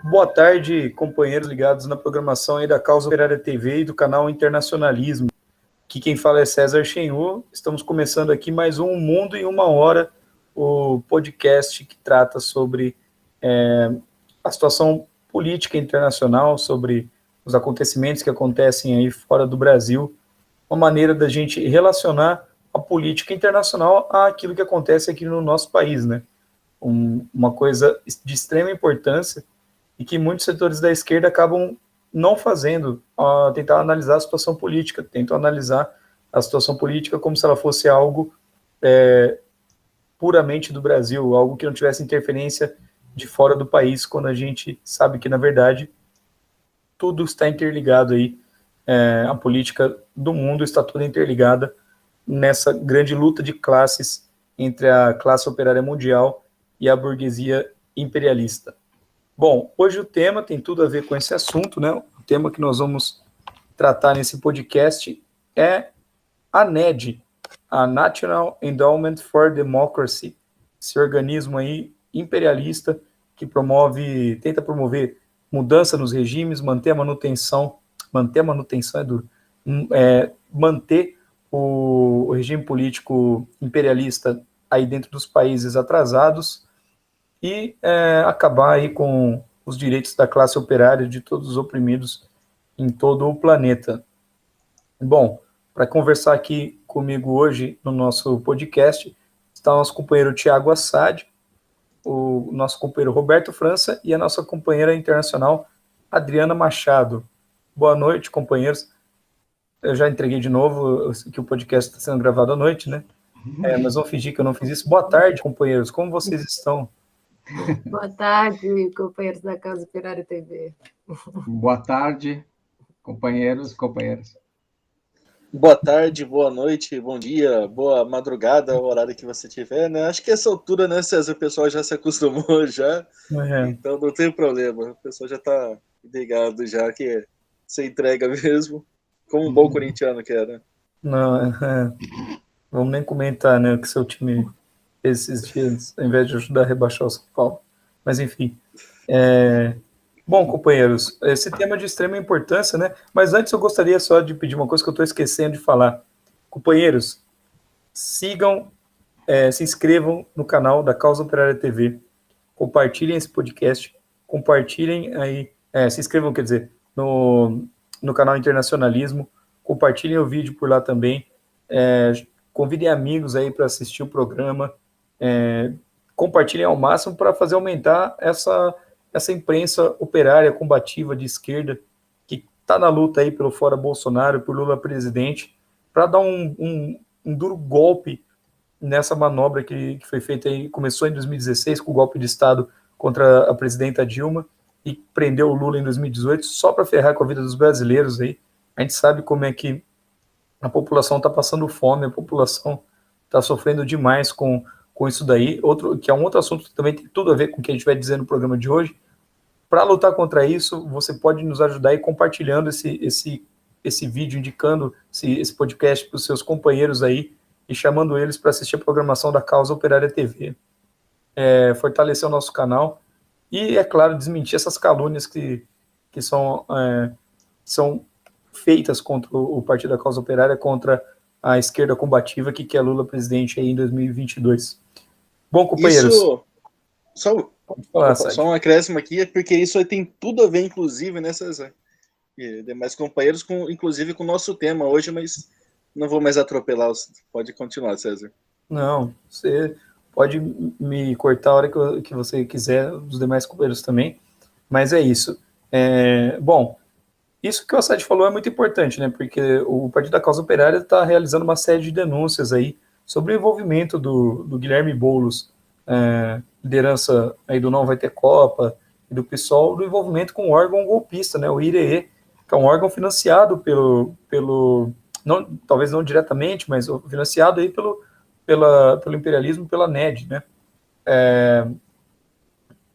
Boa tarde, companheiros ligados na programação aí da Causa Operária TV e do canal Internacionalismo. Aqui quem fala é César Chenhu. Estamos começando aqui mais um Mundo em Uma Hora, o podcast que trata sobre a situação política internacional, sobre os acontecimentos que acontecem aí fora do Brasil, uma maneira da gente relacionar a política internacional àquilo que acontece aqui no nosso país, né? Uma coisa de extrema importância e que muitos setores da esquerda acabam não fazendo, tentar analisar a situação política, tentam analisar a situação política como se ela fosse algo puramente do Brasil, algo que não tivesse interferência de fora do país, quando a gente sabe que, na verdade, tudo está interligado aí, a política do mundo está toda interligada nessa grande luta de classes entre a classe operária mundial e a burguesia imperialista. Bom, hoje o tema tem tudo a ver com esse assunto, né? O tema que nós vamos tratar nesse podcast é a NED, a National Endowment for Democracy, esse organismo aí imperialista que tenta promover mudança nos regimes, manter a manutenção é duro, manter o regime político imperialista aí dentro dos países atrasados e acabar aí com os direitos da classe operária, de todos os oprimidos em todo o planeta. Bom, para conversar aqui comigo hoje no nosso podcast está o nosso companheiro Tiago Assad, o nosso companheiro Roberto França e a nossa companheira internacional Adriana Machado. Boa noite, companheiros. Eu já entreguei de novo que o podcast está sendo gravado à noite, né? Mas vamos fingir que eu não fiz isso. Boa tarde, companheiros. Como vocês estão? Boa tarde, companheiros da Causa Operária TV. Boa tarde, companheiros e companheiras. Boa tarde, boa noite, bom dia, boa madrugada, o horário que você tiver, né? Acho que essa altura, né, César, o pessoal já se acostumou já, então não tem problema, o pessoal já tá ligado já que você entrega mesmo, como um bom corintiano que é, né? Não, vamos nem comentar, né, o que seu time fez esses dias, ao invés de ajudar a rebaixar o São Paulo. Mas, enfim. Bom, companheiros, esse tema é de extrema importância, né? Mas antes eu gostaria só de pedir uma coisa que eu estou esquecendo de falar. Companheiros, sigam, se inscrevam no canal da Causa Operária TV, compartilhem esse podcast, compartilhem aí, se inscrevam, quer dizer, no canal Internacionalismo, compartilhem o vídeo por lá também, convidem amigos aí para assistir o programa, compartilhem ao máximo para fazer aumentar essa imprensa operária, combativa, de esquerda, que está na luta aí pelo fora Bolsonaro, por Lula presidente, para dar um duro golpe nessa manobra que foi feita aí, começou em 2016 com o golpe de Estado contra a presidenta Dilma e prendeu o Lula em 2018 só para ferrar com a vida dos brasileiros aí. A gente sabe como é que a população está passando fome, a população está sofrendo demais com isso daí, que é um outro assunto que também tem tudo a ver com o que a gente vai dizer no programa de hoje. Para lutar contra isso, você pode nos ajudar aí compartilhando esse vídeo, indicando esse podcast para os seus companheiros aí e chamando eles para assistir a programação da Causa Operária TV. Fortalecer o nosso canal e, é claro, desmentir essas calúnias que são feitas contra o Partido da Causa Operária, contra a esquerda combativa que quer Lula presidente aí em 2022. Bom, companheiros... Isso, só um acréscimo aqui, porque isso aí tem tudo a ver, inclusive, né, César? E demais companheiros, inclusive com o nosso tema hoje, mas não vou mais atropelar. Pode continuar, César. Não, você pode me cortar a hora que você quiser, os demais companheiros também, mas é isso. Bom, isso que o Assad falou é muito importante, né? Porque o Partido da Causa Operária está realizando uma série de denúncias aí sobre o envolvimento do Guilherme Boulos, liderança aí do Não Vai Ter Copa, e do PSOL, do envolvimento com o órgão golpista, né? O IRE, que é um órgão financiado não, talvez não diretamente, mas financiado aí pelo imperialismo, pela NED, né?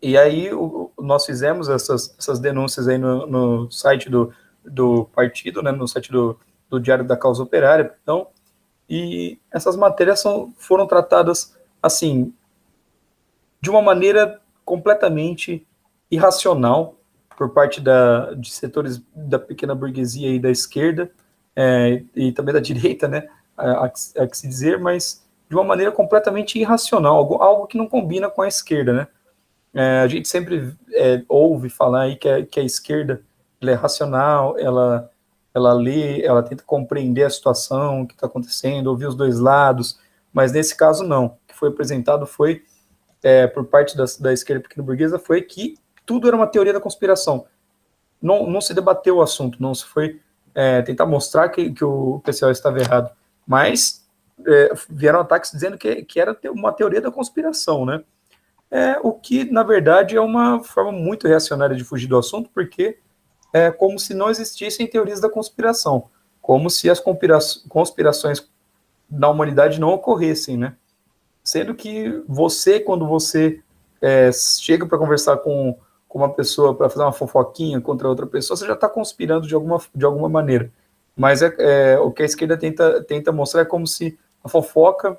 E aí nós fizemos essas denúncias aí no site do partido, né, no site do Diário da Causa Operária, então, e essas matérias foram tratadas, assim, de uma maneira completamente irracional por parte de setores da pequena burguesia e da esquerda, e também da direita, né, a que se dizer, mas de uma maneira completamente irracional, algo que não combina com a esquerda, né? A gente sempre ouve falar aí que a esquerda ela é racional, ela lê, ela tenta compreender a situação, o que está acontecendo, ouvir os dois lados, mas nesse caso não. O que foi apresentado foi, por parte da esquerda pequena burguesa, foi que tudo era uma teoria da conspiração. Não se debateu o assunto, não se foi tentar mostrar que o pessoal estava errado, mas vieram ataques dizendo que era uma teoria da conspiração, né? O que, na verdade, é uma forma muito reacionária de fugir do assunto, porque é como se não existissem teorias da conspiração, como se as conspirações na humanidade não ocorressem, né? Sendo que quando você chega para conversar com uma pessoa, para fazer uma fofoquinha contra outra pessoa, você já está conspirando de alguma maneira. Mas o que a esquerda tenta mostrar é como se a fofoca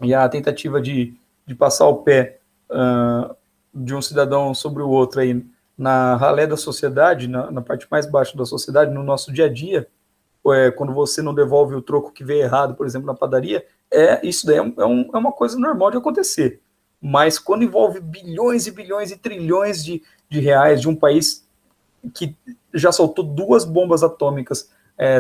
e a tentativa de passar o pé de um cidadão sobre o outro aí na ralé da sociedade, na parte mais baixa da sociedade, no nosso dia a dia, quando você não devolve o troco que veio errado, por exemplo, na padaria, isso daí é uma coisa normal de acontecer. Mas quando envolve bilhões e bilhões e trilhões de reais de um país que já soltou 2 bombas atômicas,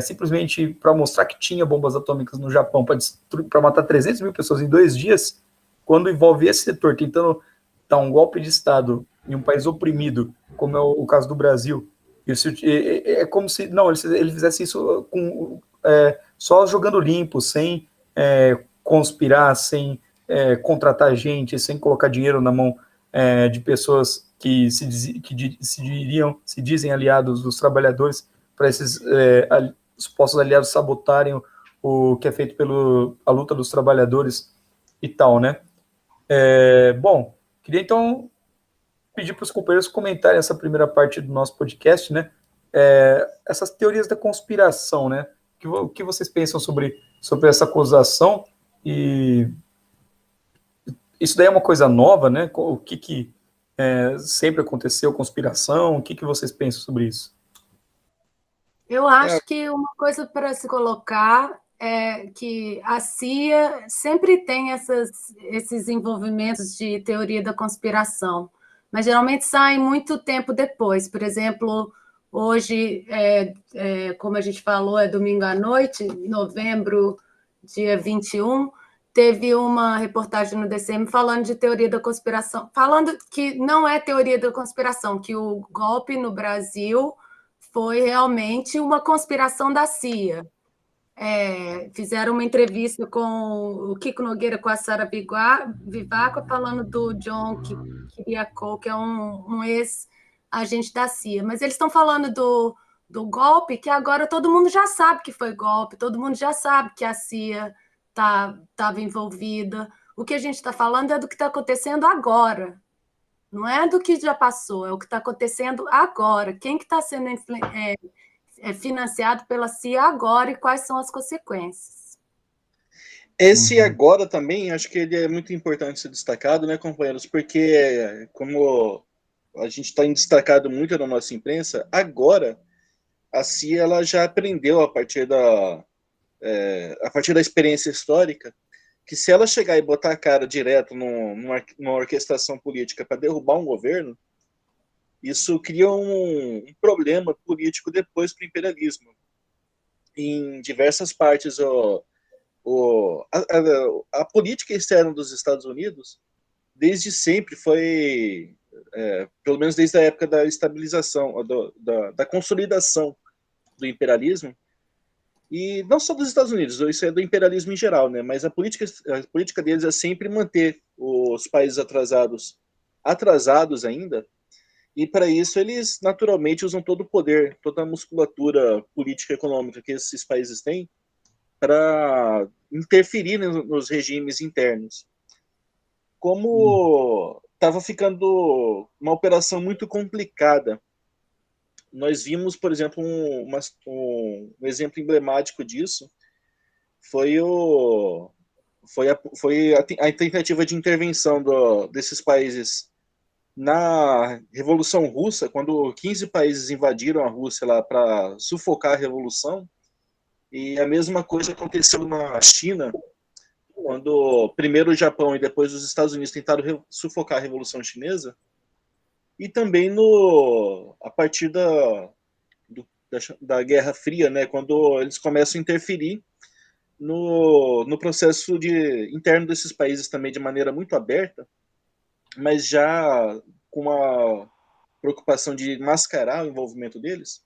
simplesmente para mostrar que tinha bombas atômicas no Japão, para matar 300 mil pessoas em 2 dias, quando envolve esse setor tentando dar um golpe de Estado em um país oprimido, como é o caso do Brasil, isso é como se ele fizesse isso só jogando limpo, sem conspirar, sem contratar gente, sem colocar dinheiro na mão de pessoas que se dizem aliados dos trabalhadores, para esses supostos aliados sabotarem o que é feito a luta dos trabalhadores e tal, né? Bom, queria então pedir para os companheiros comentarem essa primeira parte do nosso podcast, né? Essas teorias da conspiração, né? O que vocês pensam sobre essa acusação? E isso daí é uma coisa nova, né? O que sempre aconteceu, conspiração? O que vocês pensam sobre isso? Eu acho que uma coisa para se colocar é que a CIA sempre tem esses envolvimentos de teoria da conspiração, mas geralmente saem muito tempo depois. Por exemplo, hoje, como a gente falou, é domingo à noite, novembro, dia 21, teve uma reportagem no DCM falando de teoria da conspiração, falando que não é teoria da conspiração, que o golpe no Brasil foi realmente uma conspiração da CIA. Fizeram uma entrevista com o Kiko Nogueira, com a Sara Vivaco, falando do John Kiriakou, que é um ex-agente da CIA. Mas eles estão falando do golpe, que agora todo mundo já sabe que foi golpe, todo mundo já sabe que a CIA estava envolvida. O que a gente está falando é do que está acontecendo agora. Não é do que já passou, é o que está acontecendo agora. Quem que está sendo financiado pela CIA agora e quais são as consequências? Esse agora também, acho que ele é muito importante ser destacado, né, companheiros? Porque, como a gente está destacado muito na nossa imprensa, agora a CIA ela já aprendeu a partir da experiência histórica que se ela chegar e botar a cara direto numa orquestração política para derrubar um governo, isso cria um problema político depois para o imperialismo. Em diversas partes, a política externa dos Estados Unidos, desde sempre foi, pelo menos desde a época da estabilização, da consolidação do imperialismo, e não só dos Estados Unidos, isso é do imperialismo em geral, né? Mas a política deles é sempre manter os países atrasados ainda, e para isso eles naturalmente usam todo o poder, toda a musculatura política e econômica que esses países têm para interferir nos regimes internos. Como estava ficando uma operação muito complicada, nós vimos, por exemplo, um exemplo emblemático disso foi a tentativa de intervenção desses países na Revolução Russa, quando 15 países invadiram a Rússia lá para sufocar a revolução, e a mesma coisa aconteceu na China, quando primeiro o Japão e depois os Estados Unidos tentaram sufocar a Revolução Chinesa, e também a partir da Guerra Fria, né, quando eles começam a interferir no processo interno desses países também de maneira muito aberta, mas já com uma preocupação de mascarar o envolvimento deles,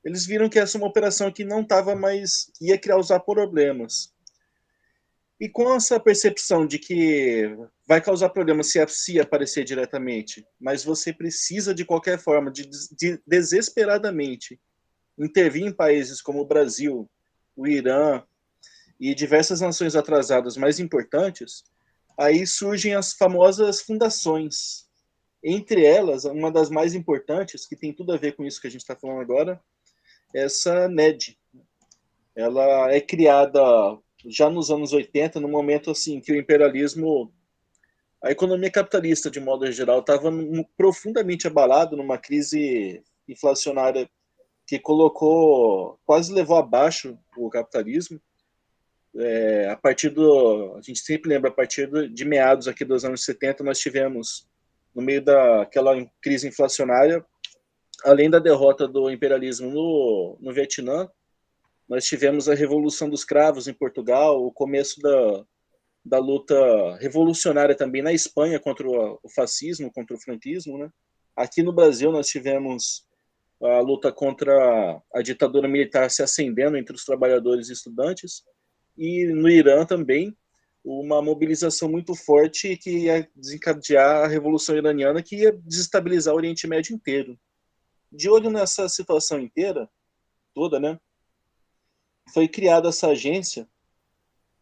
eles viram que essa é uma operação que não estava mais, ia causar problemas. E com essa percepção de que vai causar problemas se a CIA aparecer diretamente, mas você precisa de qualquer forma, de desesperadamente, intervir em países como o Brasil, o Irã e diversas nações atrasadas mais importantes, aí surgem as famosas fundações. Entre elas, uma das mais importantes, que tem tudo a ver com isso que a gente está falando agora, essa NED. Ela é criada já nos anos 80, no momento assim que o imperialismo, a economia capitalista de modo geral, estava profundamente abalado numa crise inflacionária que quase levou abaixo o capitalismo. A gente sempre lembra, a partir de meados aqui dos anos 70, nós tivemos, no meio daquela crise inflacionária, além da derrota do imperialismo no Vietnã, nós tivemos a Revolução dos Cravos em Portugal, o começo da luta revolucionária também na Espanha contra o fascismo, contra o franquismo, né? Aqui no Brasil nós tivemos a luta contra a ditadura militar se acendendo entre os trabalhadores e estudantes, e no Irã também uma mobilização muito forte que ia desencadear a Revolução Iraniana, que ia desestabilizar o Oriente Médio inteiro. De olho nessa situação inteira, toda, né, foi criada essa agência,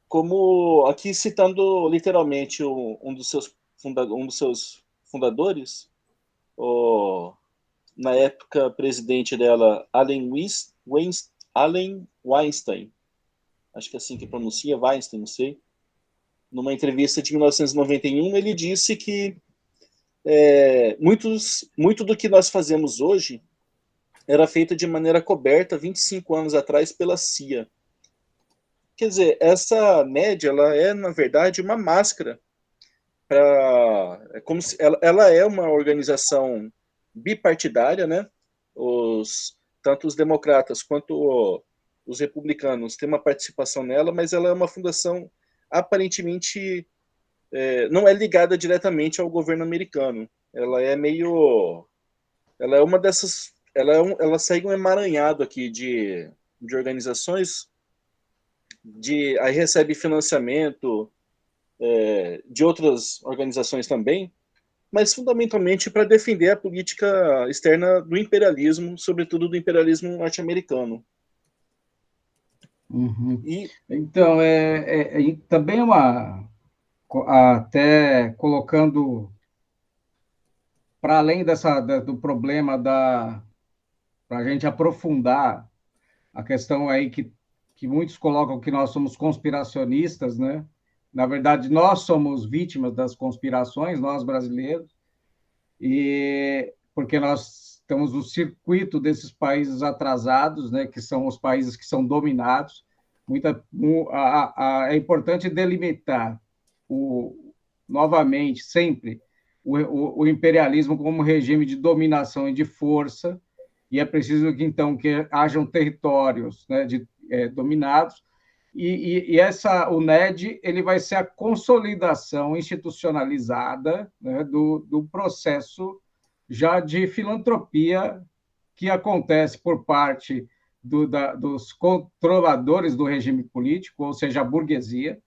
como aqui citando literalmente um dos seus fundadores, na época presidente dela, Allen Weinstein, acho que é assim que pronuncia, Weinstein, não sei. Numa entrevista de 1991, ele disse que muito do que nós fazemos hoje era feito de maneira coberta 25 anos atrás pela CIA. Quer dizer, essa média, ela é, na verdade, uma máscara como se ela é uma organização bipartidária, né? Tanto os democratas quanto os republicanos têm uma participação nela, mas ela é uma fundação aparentemente não é ligada diretamente ao governo americano. Ela é ela é uma dessas, ela segue um emaranhado aqui de organizações, aí recebe financiamento de outras organizações também, mas fundamentalmente para defender a política externa do imperialismo, sobretudo do imperialismo norte-americano. Uhum. Então, também até colocando para além do problema para a gente aprofundar a questão aí que muitos colocam que nós somos conspiracionistas, né? Na verdade, nós somos vítimas das conspirações, nós brasileiros, porque nós estamos no circuito desses países atrasados, né? Que são os países que são dominados. É importante delimitar novamente, sempre, o imperialismo como regime de dominação e de força, e é preciso que, então, que hajam territórios, né, dominados, e o NED ele vai ser a consolidação institucionalizada, né, do processo já de filantropia que acontece por parte dos controladores do regime político, ou seja, a burguesia,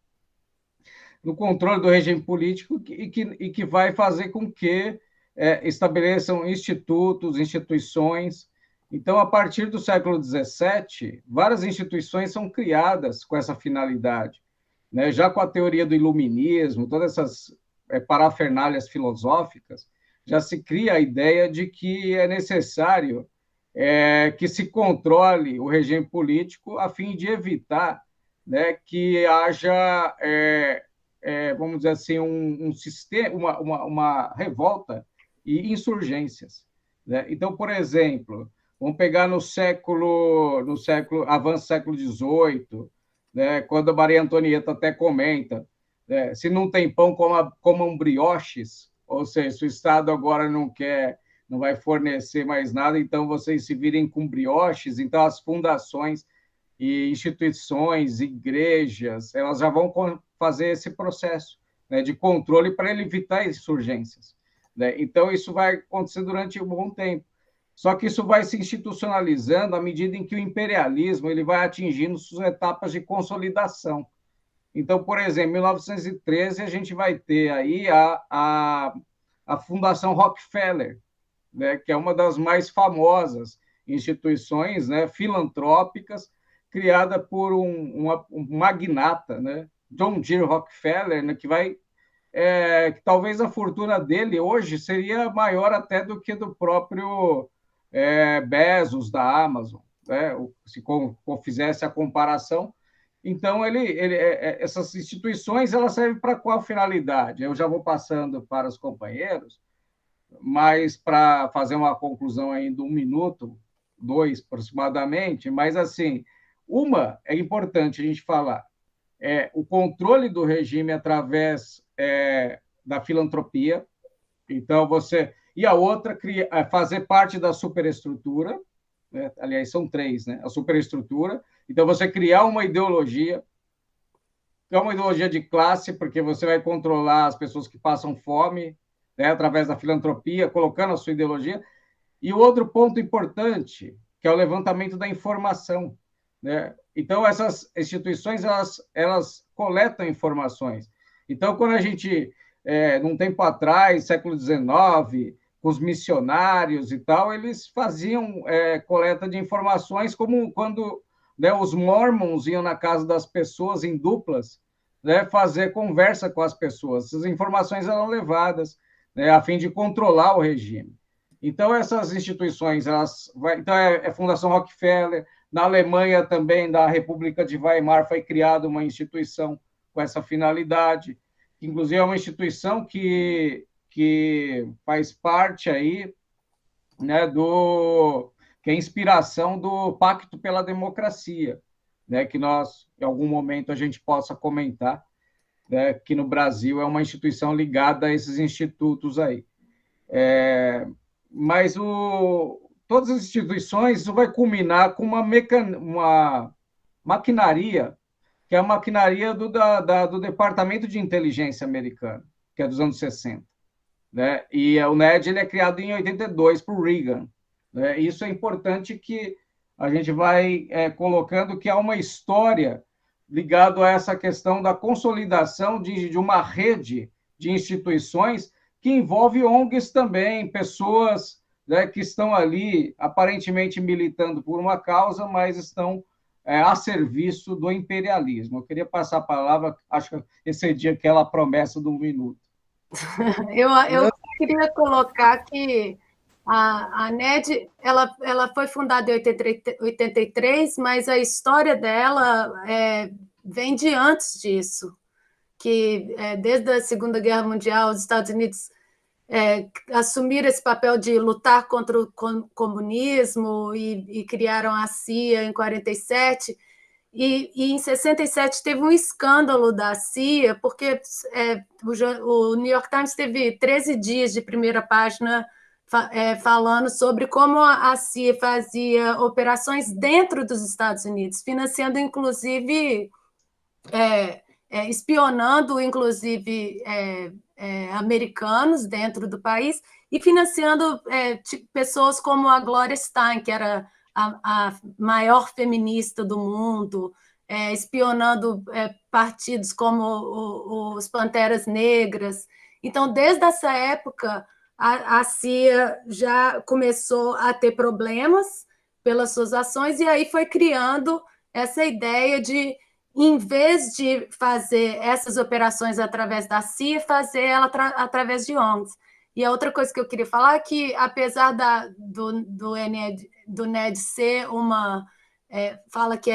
no controle do regime político e que vai fazer com que estabeleçam instituições. Então, a partir do século XVII, várias instituições são criadas com essa finalidade, né? Já com a teoria do iluminismo, todas essas parafernálias filosóficas, já se cria a ideia de que é necessário que se controle o regime político a fim de evitar, né, que haja vamos dizer assim, um sistema, uma revolta e insurgências, né? Então, por exemplo, vamos pegar avanço século XVIII, né, quando a Maria Antonieta até comenta, né, se não tem pão, comam brioches, ou seja, se o Estado agora não vai fornecer mais nada, então vocês se virem com brioches. Então, as fundações e instituições, igrejas, elas já vão fazer esse processo, né, de controle para evitar insurgências, né? Então, isso vai acontecer durante um bom tempo. Só que isso vai se institucionalizando à medida em que o imperialismo ele vai atingindo suas etapas de consolidação. Então, por exemplo, em 1913, a gente vai ter aí a Fundação Rockefeller, né, que é uma das mais famosas instituições, né, filantrópicas, criada por um magnata, né, John D. Rockefeller, né, que talvez a fortuna dele hoje seria maior até do que do próprio Bezos, da Amazon, né, se fizesse a comparação. Então, essas instituições elas servem para qual finalidade? Eu já vou passando para os companheiros, mas para fazer uma conclusão ainda 1 minuto, 2 aproximadamente, mas assim, uma é importante a gente falar, o controle do regime através da filantropia. Então, e a outra, fazer parte da superestrutura, né? Aliás, são 3, né? A superestrutura. Então, você criar uma ideologia, que é uma ideologia de classe, porque você vai controlar as pessoas que passam fome, né, através da filantropia, colocando a sua ideologia. E o outro ponto importante, que é o levantamento da informação, né? Então, essas instituições, elas coletam informações. Então, quando a gente, num tempo atrás, século XIX, com os missionários e tal, eles faziam coleta de informações, como quando, né, os mormons iam na casa das pessoas em duplas, né, fazer conversa com as pessoas. Essas informações eram levadas, né, a fim de controlar o regime. Então, essas instituições, então é Fundação Rockefeller. Na Alemanha também, da República de Weimar, foi criada uma instituição com essa finalidade, que inclusive é uma instituição que faz parte aí, né, que é a inspiração do Pacto pela Democracia, né, que nós, em algum momento, a gente possa comentar, né, que no Brasil é uma instituição ligada a esses institutos aí. Mas todas as instituições, isso vai culminar com uma maquinaria, que é a maquinaria do Departamento de Inteligência americano, que é dos anos 60. Né? E o NED ele é criado em 82 por Reagan. Né? Isso é importante que a gente vai colocando que há uma história ligada a essa questão da consolidação de uma rede de instituições que envolve ONGs também, pessoas, né, que estão ali aparentemente militando por uma causa, mas estão a serviço do imperialismo. Eu queria passar a palavra, acho que excedi aquela promessa de 1 minuto. Eu queria colocar que a NED ela foi fundada em 83, mas a história dela vem de antes disso, que desde a Segunda Guerra Mundial, os Estados Unidos assumiram esse papel de lutar contra o comunismo e criaram a CIA em 47. E em 67 teve um escândalo da CIA, porque o New York Times teve 13 dias de primeira página falando sobre como a CIA fazia operações dentro dos Estados Unidos, financiando, inclusive, espionando, inclusive, americanos dentro do país e financiando pessoas como a Gloria Steinem, que era a maior feminista do mundo, espionando partidos como os Panteras Negras. Então, desde essa época, a CIA já começou a ter problemas pelas suas ações, e aí foi criando essa ideia de, em vez de fazer essas operações através da CIA, fazer ela através de ONGs. E a outra coisa que eu queria falar é que, apesar do NED ser uma... fala que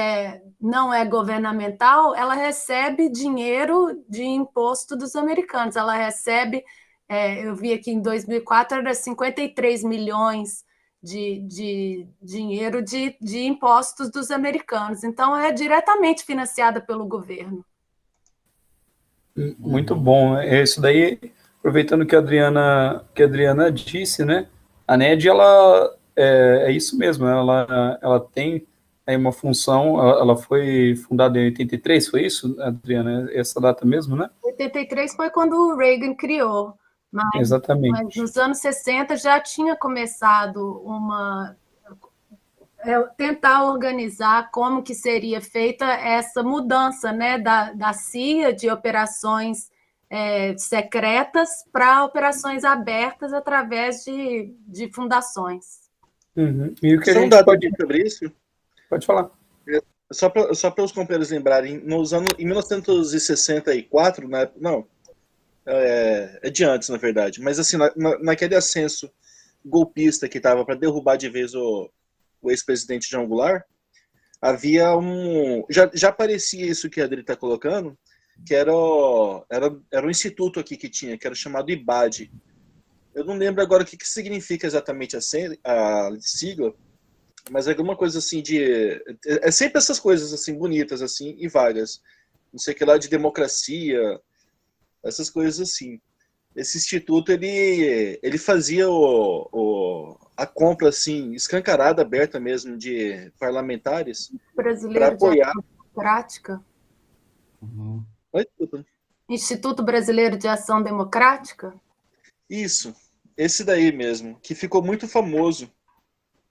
não é governamental, ela recebe dinheiro de imposto dos americanos, ela recebe eu vi aqui em 2004 era 53 milhões de dinheiro de impostos dos americanos. Então, é diretamente financiada pelo governo. Muito bom. Isso daí, aproveitando que a Adriana disse, né? A NED, ela é isso mesmo, ela tem aí uma função, ela foi fundada em 83, foi isso, Adriana? Essa data mesmo, né? 83 foi quando o Reagan criou, mas nos anos 60 já tinha começado tentar organizar como que seria feita essa mudança, né, da CIA de operações secretas para operações abertas através de fundações. Uhum. E o que a gente pode sobre isso? Pode falar. Só para os companheiros lembrarem, em 1964, é de antes, na verdade, mas assim, naquele ascenso golpista que estava para derrubar de vez o ex-presidente João Goulart, havia já aparecia isso que a Adri está colocando, que era um instituto aqui que tinha, que era chamado IBAD. Eu não lembro agora o que significa exatamente a sigla, mas é alguma coisa assim é sempre essas coisas assim bonitas assim e vagas, não sei o que lá, de democracia, essas coisas assim. Esse instituto ele fazia a compra assim escancarada, aberta mesmo, de parlamentares para apoiar de Ação Democrática. Uhum. Instituto Brasileiro de Ação Democrática. Isso, esse daí mesmo, que ficou muito famoso.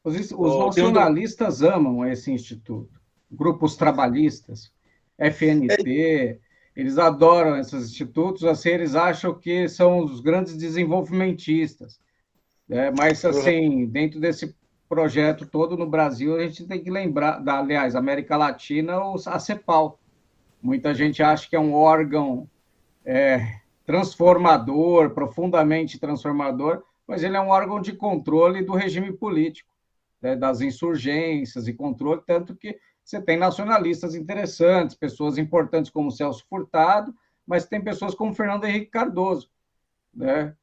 Os nacionalistas amam esse instituto. Grupos trabalhistas, FNT, eles adoram esses institutos, assim, eles acham que são os grandes desenvolvimentistas. Mas, assim, dentro desse projeto todo no Brasil, a gente tem que lembrar, aliás, América Latina, a CEPAL. Muita gente acha que é um órgão transformador, profundamente transformador, mas ele é um órgão de controle do regime político, das insurgências e controle, tanto que você tem nacionalistas interessantes, pessoas importantes como Celso Furtado, mas tem pessoas como Fernando Henrique Cardoso, né,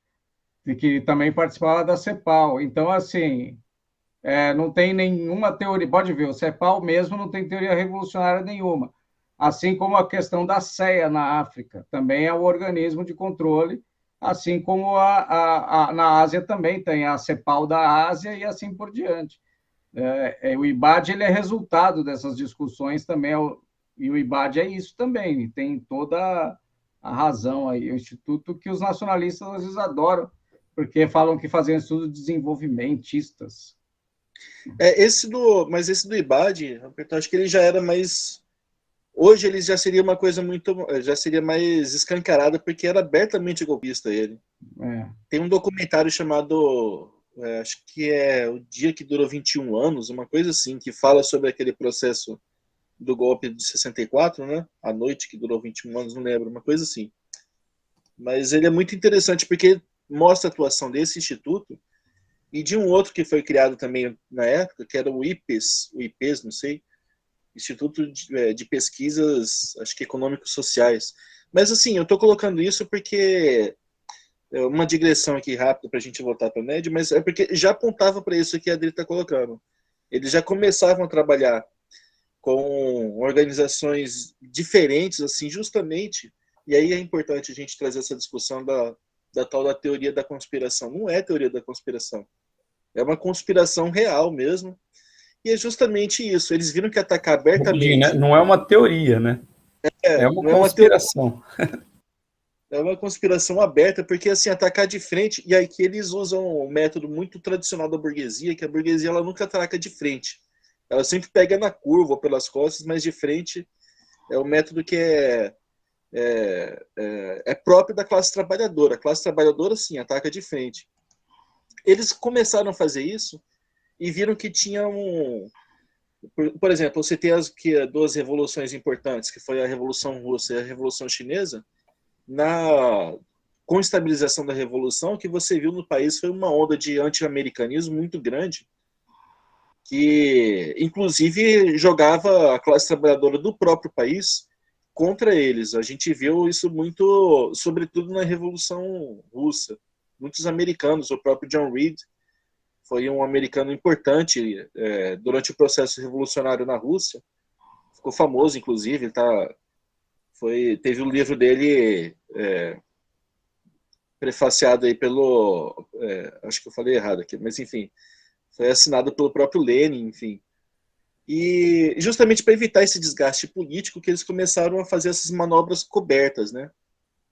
que também participava da CEPAL. Então, assim, não tem nenhuma teoria, pode ver, o CEPAL mesmo não tem teoria revolucionária nenhuma, assim como a questão da CEA na África, também é um organismo de controle, assim como na Ásia também tem a CEPAL da Ásia e assim por diante. O IBAD ele é resultado dessas discussões também, e o IBAD é isso também, tem toda a razão aí, o instituto que os nacionalistas às vezes adoram, porque falam que fazem estudos desenvolvimentistas. Mas esse do IBAD, eu acho que ele já era mais... Hoje ele já seria uma coisa já seria mais escancarada, porque era abertamente golpista ele. Tem um documentário chamado, acho que é O Dia que Durou 21 Anos, uma coisa assim, que fala sobre aquele processo do golpe de 64, né? A noite que durou 21 anos, não lembro, uma coisa assim. Mas ele é muito interessante, porque mostra a atuação desse instituto e de um outro que foi criado também na época, que era o IPES, não sei, Instituto de Pesquisas, acho que econômicos sociais. Mas assim, eu estou colocando isso porque uma digressão aqui rápida para a gente voltar para a NED, mas é porque já apontava para isso que a Adri está colocando. Eles já começavam a trabalhar com organizações diferentes, assim, justamente, e aí é importante a gente trazer essa discussão da tal da teoria da conspiração. Não é teoria da conspiração, é uma conspiração real mesmo. E é justamente isso. Eles viram que atacar abertamente... Não é uma teoria, né? É uma conspiração. É uma conspiração aberta, porque assim, atacar de frente... E aí que eles usam um método muito tradicional da burguesia, que a burguesia ela nunca ataca de frente. Ela sempre pega na curva ou pelas costas, mas de frente é um método que é próprio da classe trabalhadora. A classe trabalhadora, sim, ataca de frente. Eles começaram a fazer isso e viram que tinha por exemplo, você tem duas revoluções importantes, que foi a Revolução Russa e a Revolução Chinesa. Com a estabilização da Revolução, o que você viu no país foi uma onda de anti-americanismo muito grande, que inclusive jogava a classe trabalhadora do próprio país contra eles. A gente viu isso muito, sobretudo na Revolução Russa. Muitos americanos, o próprio John Reed foi um americano importante durante o processo revolucionário na Rússia. Ficou famoso, inclusive, teve o livro dele prefaciado aí pelo... acho que eu falei errado aqui, mas enfim, foi assinado pelo próprio Lenin, enfim. E justamente para evitar esse desgaste político que eles começaram a fazer essas manobras cobertas, né?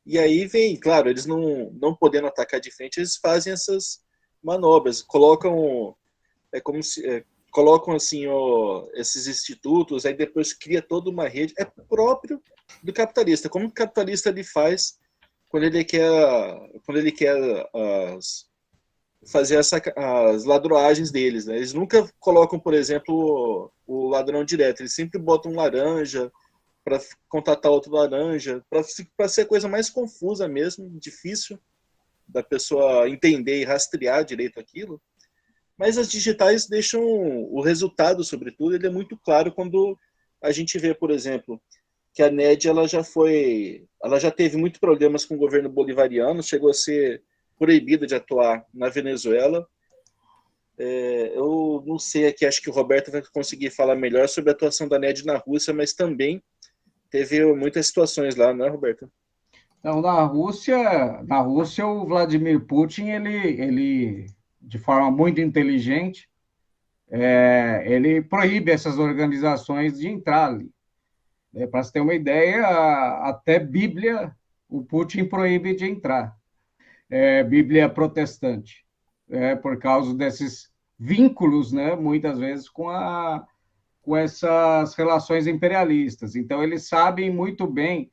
E aí vem, claro, eles não podendo atacar de frente, eles fazem essas manobras, colocam colocam assim esses institutos, aí depois cria toda uma rede, é próprio do capitalista. Como o capitalista ele faz quando ele quer fazer as ladroagens deles, né? Eles nunca colocam, por exemplo, o ladrão direto, eles sempre botam um laranja para contatar outro laranja, para ser a coisa mais confusa mesmo, difícil da pessoa entender e rastrear direito aquilo. Mas as digitais deixam o resultado, sobretudo, ele é muito claro quando a gente vê, por exemplo, que a NED ela já teve muitos problemas com o governo bolivariano, chegou a ser proibida de atuar na Venezuela. Eu não sei aqui, acho que o Roberto vai conseguir falar melhor sobre a atuação da NED na Rússia, mas também teve muitas situações lá, não é, Roberto? Então, na Rússia, o Vladimir Putin, ele de forma muito inteligente, ele proíbe essas organizações de entrar ali. Para você ter uma ideia, até Bíblia, o Putin proíbe de entrar. Bíblia protestante, por causa desses vínculos, né, muitas vezes, com essas relações imperialistas. Então, eles sabem muito bem,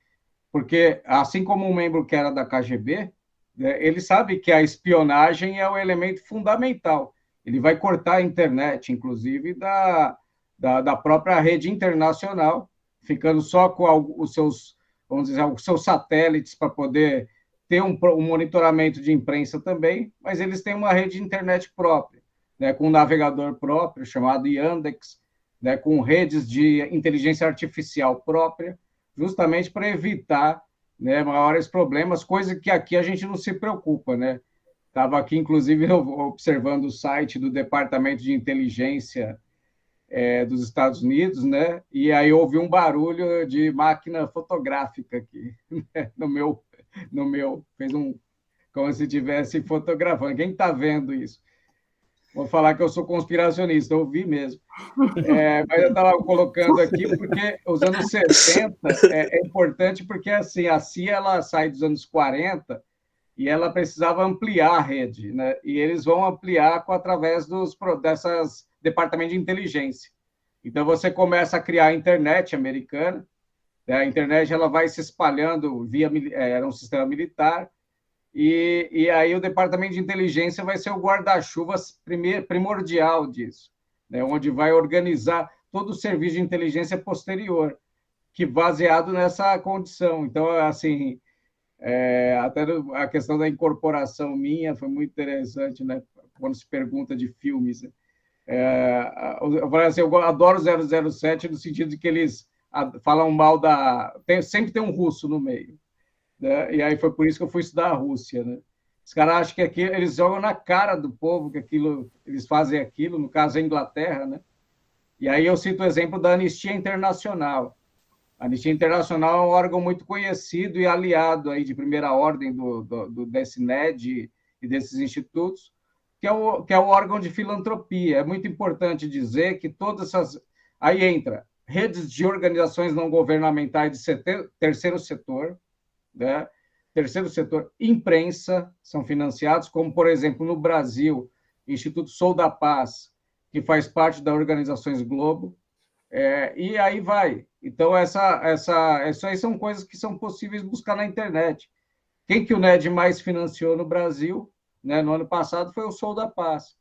porque, assim como um membro que era da KGB, ele sabe que a espionagem é o elemento fundamental. Ele vai cortar a internet, inclusive, da própria rede internacional, ficando só com os seus, vamos dizer, os seus satélites para poder ter um monitoramento de imprensa também, mas eles têm uma rede de internet própria, né, com um navegador próprio, chamado Yandex, né, com redes de inteligência artificial própria, justamente para evitar, né, maiores problemas, coisa que aqui a gente não se preocupa, né? Estava aqui, inclusive, observando o site do Departamento de Inteligência dos Estados Unidos, né? E aí houve um barulho de máquina fotográfica aqui, né? no meu, fez como se estivesse fotografando. Quem está vendo isso? Vou falar que eu sou conspiracionista, eu vi mesmo. Mas eu estava colocando aqui porque os anos 70 é importante porque assim, a CIA ela sai dos anos 40 e ela precisava ampliar a rede, né? E eles vão ampliar através dessas departamentos de inteligência. Então você começa a criar a internet americana, né? A internet ela vai se espalhando era um sistema militar, e aí o departamento de inteligência vai ser o guarda-chuva primordial disso, né? Onde vai organizar todo o serviço de inteligência posterior, que baseado nessa condição. Então, assim, até a questão da incorporação minha foi muito interessante, né? Quando se pergunta de filmes. Né? Eu adoro 007 no sentido de que eles falam mal sempre tem um russo no meio. Né? E aí foi por isso que eu fui estudar a Rússia. Né? Os caras acham que eles jogam na cara do povo que eles fazem aquilo, no caso a Inglaterra. Né? E aí eu cito o exemplo da Anistia Internacional. A Anistia Internacional é um órgão muito conhecido e aliado aí de primeira ordem desse NED e desses institutos, que é o órgão de filantropia. É muito importante dizer que todas essas... Aí entra redes de organizações não governamentais de terceiro setor, né? Terceiro setor, imprensa, são financiados, como, por exemplo, no Brasil, Instituto Sou da Paz, que faz parte da Organizações Globo, e aí vai. Então, essas aí são coisas que são possíveis buscar na internet. Quem que o NED mais financiou no Brasil, né, no ano passado, foi o Sou da Paz.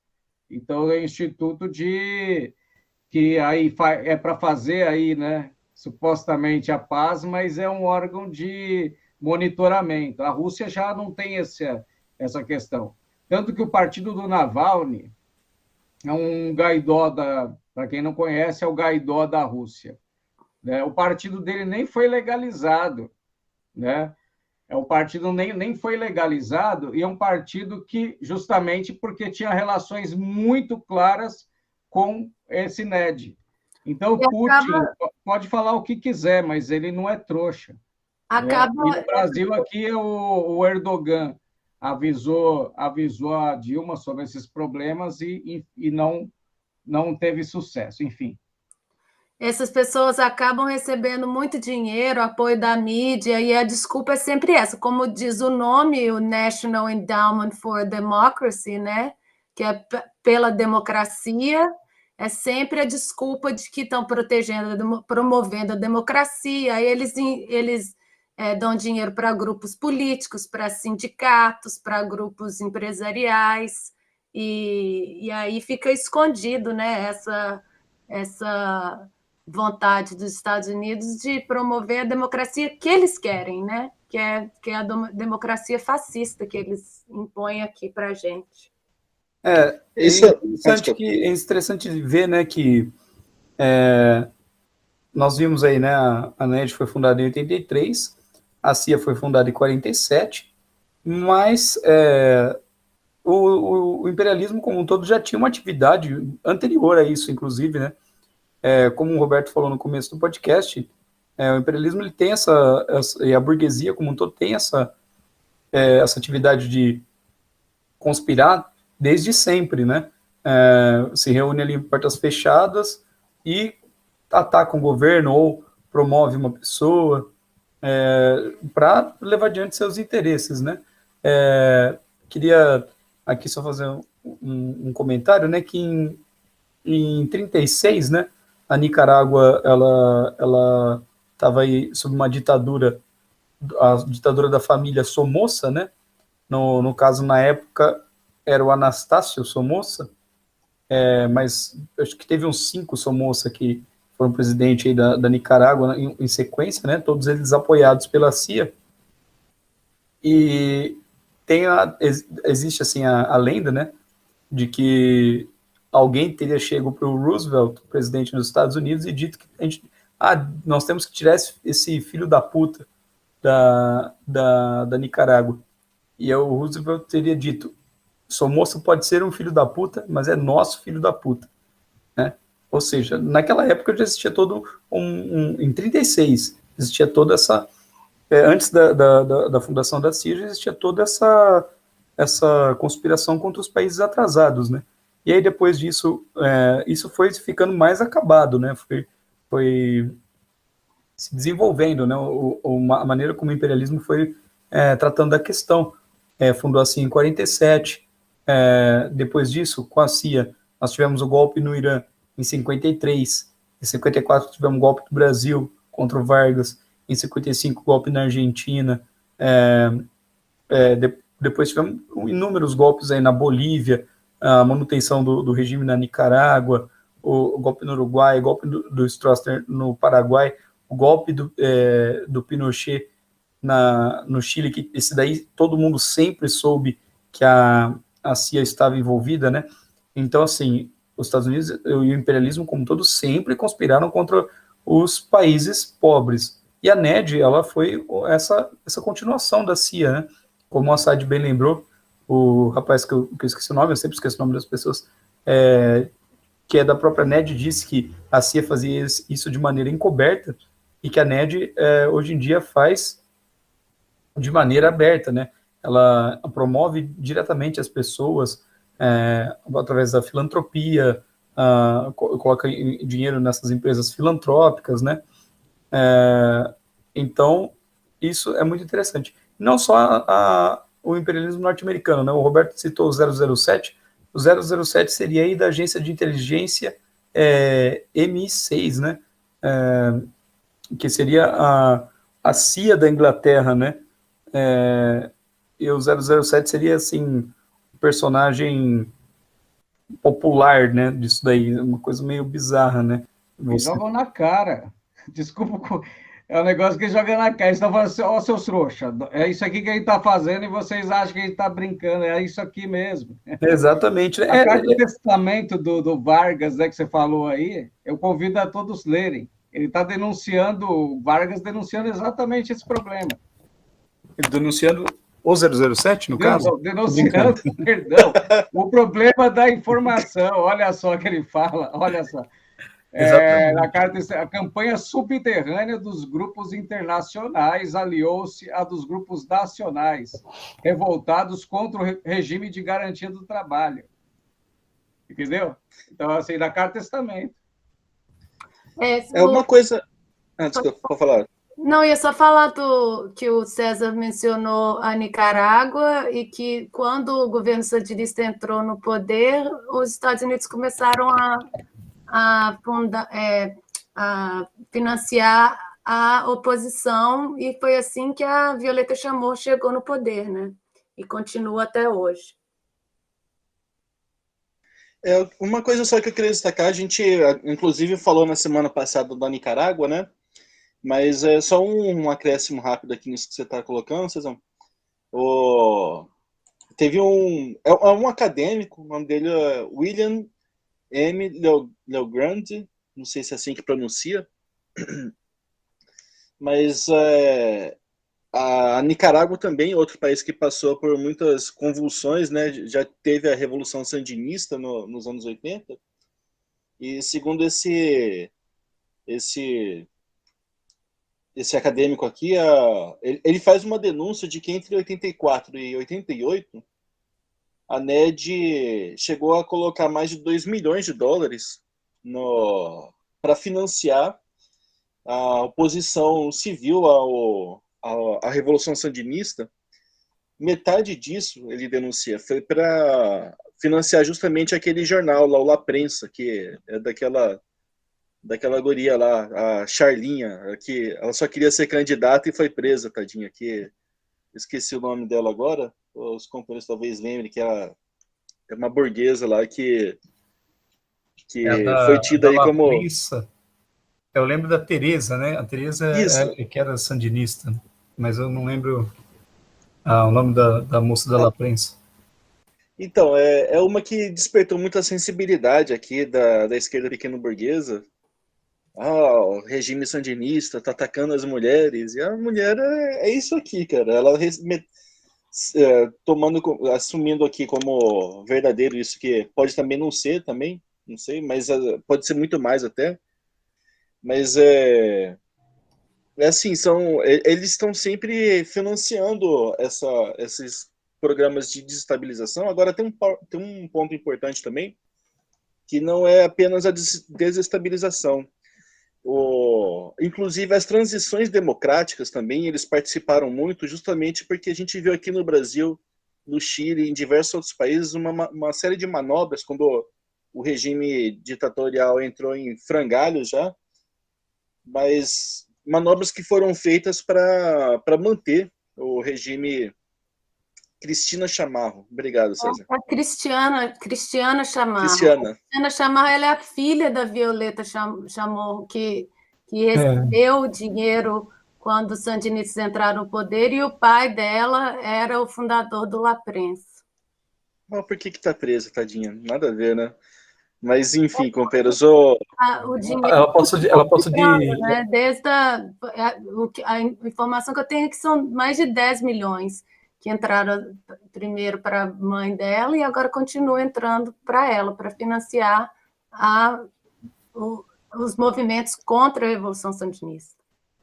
Então, é um instituto que aí é para fazer aí, né, supostamente a paz, mas é um órgão de monitoramento. A Rússia já não tem essa questão. Tanto que o partido do Navalny é um gaidó para quem não conhece, é o gaidó da Rússia. né? O partido dele nem foi legalizado, né? O partido nem foi legalizado, e é um partido que, justamente porque tinha relações muito claras com esse NED. Então, o Putin pode falar o que quiser, mas ele não é trouxa. Né? E no Brasil, aqui, o Erdogan avisou a Dilma sobre esses problemas e não teve sucesso, enfim. Essas pessoas acabam recebendo muito dinheiro, apoio da mídia, e a desculpa é sempre essa, como diz o nome, o National Endowment for Democracy, né? Que é pela democracia, é sempre a desculpa de que estão promovendo a democracia. Aí eles dão dinheiro para grupos políticos, para sindicatos, para grupos empresariais, e aí fica escondido, né? Essa vontade dos Estados Unidos de promover a democracia que eles querem, né? Que é a democracia fascista que eles impõem aqui para a gente. É interessante ver, né, que nós vimos aí, né, a NED foi fundada em 83, a CIA foi fundada em 47, mas o imperialismo como um todo já tinha uma atividade anterior a isso, inclusive, né? Como o Roberto falou no começo do podcast, o imperialismo ele tem e a burguesia como um todo tem essa atividade de conspirar desde sempre, né? Se reúne ali em portas fechadas e ataca um governo ou promove uma pessoa para levar adiante seus interesses, né? Queria aqui só fazer um comentário, né? Que em 36, né? A Nicarágua, ela estava aí sob uma ditadura, a ditadura da família Somoza, né? No caso, na época, era o Anastácio Somoza, mas acho que teve uns 5 Somoza que foram presidente aí da Nicarágua em sequência, né? Todos eles apoiados pela CIA. E existe assim a lenda, né? De que alguém teria chegado para o Roosevelt, presidente dos Estados Unidos, e dito que nós temos que tirar esse filho da puta da Nicarágua. E o Roosevelt teria dito: Somoza pode ser um filho da puta, mas é nosso filho da puta. Né? Ou seja, naquela época já existia todo em 36, existia toda essa... antes da fundação da CIA, já existia toda essa conspiração contra os países atrasados, né? E aí, depois disso, isso foi ficando mais acabado, né? Foi se desenvolvendo, né? A maneira como o imperialismo foi tratando da questão. Fundou assim em 47. Depois disso, com a CIA, nós tivemos o golpe no Irã em 53. Em 54, tivemos o golpe do Brasil contra o Vargas. Em 55, golpe na Argentina. Depois tivemos inúmeros golpes aí na Bolívia, a manutenção do regime na Nicarágua, o golpe no Uruguai, o golpe do Stroessner no Paraguai, o golpe do Pinochet no Chile, que esse daí todo mundo sempre soube que a CIA estava envolvida, né? Então, assim, os Estados Unidos e o imperialismo como um todo sempre conspiraram contra os países pobres. E a NED, ela foi essa continuação da CIA, né? Como o Assad bem lembrou, o rapaz que eu esqueci o nome, eu sempre esqueço o nome das pessoas, que é da própria NED, disse que a CIA fazia isso de maneira encoberta e que a NED hoje em dia faz de maneira aberta, né? Ela promove diretamente as pessoas através da filantropia, coloca dinheiro nessas empresas filantrópicas, né? Então, isso é muito interessante. Não só o imperialismo norte-americano, né? O Roberto citou o 007. O 007 seria aí da agência de inteligência MI6, né? Que seria a CIA da Inglaterra, né? E o 007 seria, assim, um personagem popular, né? Disso daí, uma coisa meio bizarra, né? Jogam na cara. Desculpa, é um negócio que joga na cara. Eles estão falando assim: ó, seus trouxa, é isso aqui que a gente está fazendo e vocês acham que a gente está brincando, é isso aqui mesmo. Exatamente. A carta do testamento do Vargas, né, que você falou aí, eu convido a todos lerem. Ele está denunciando, Vargas denunciando exatamente esse problema. Denunciando o 007, no caso? Não, denunciando, perdão, o problema da informação. Olha só o que ele fala, olha só. Na carta, a campanha subterrânea dos grupos internacionais aliou-se à dos grupos nacionais, revoltados contra o regime de garantia do trabalho. Entendeu? Então, assim, na carta testamento. Uma coisa... desculpa, pode falar. Não, ia só falar que o César mencionou a Nicarágua e que quando o governo sandinista entrou no poder, os Estados Unidos começaram a financiar a oposição e foi assim que a Violeta Chamorro chegou no poder, né? E continua até hoje. Uma coisa só que eu queria destacar, a gente inclusive falou na semana passada da Nicarágua, né? Mas é só um acréscimo rápido aqui nisso que você está colocando, Cezão. Teve um acadêmico, o nome dele é William M. Legrand, não sei se é assim que pronuncia, mas a Nicarágua também, outro país que passou por muitas convulsões, né? Já teve a Revolução Sandinista nos anos 80, e segundo esse acadêmico aqui, ele faz uma denúncia de que entre 84 e 88, a NED chegou a colocar mais de 2 milhões de dólares para financiar a oposição civil à Revolução Sandinista. Metade disso, ele denuncia, foi para financiar justamente aquele jornal lá, o La Prensa, que é daquela guria lá, a Charlinha, que ela só queria ser candidata e foi presa, tadinha, que esqueci o nome dela agora, os companheiros talvez lembrem que é uma burguesa lá que foi tida aí como... Prensa. Eu lembro da Teresa, né? A Teresa que era sandinista, mas eu não lembro o nome da moça da La Prensa. Então, é uma que despertou muita sensibilidade aqui da esquerda pequeno-burguesa. O regime sandinista tá atacando as mulheres, e a mulher é isso aqui, cara. Ela assumindo aqui como verdadeiro isso, que pode também não ser, também, não sei, mas pode ser muito mais até. Mas assim, eles estão sempre financiando esses programas de desestabilização. Agora tem um ponto importante também, que não é apenas a desestabilização. Inclusive as transições democráticas também, eles participaram muito, justamente porque a gente viu aqui no Brasil, no Chile, em diversos outros países, uma série de manobras, quando o regime ditatorial entrou em frangalhos já, mas manobras que foram feitas para manter o regime. Cristina Chamorro. Obrigado, César. A Cristiana Chamorro. Cristiana Chamorro, ela é a filha da Violeta Chamorro, que recebeu o dinheiro quando os sandinistas entraram no poder, e o pai dela era o fundador do La Prensa. Por que tá presa, tadinha? Nada a ver, né? Mas, enfim, companheiros, o dinheiro ela passou de... Né? Desde a informação que eu tenho é que são mais de 10 milhões que entraram primeiro para a mãe dela e agora continuam entrando para ela, para financiar os movimentos contra a Revolução Sandinista.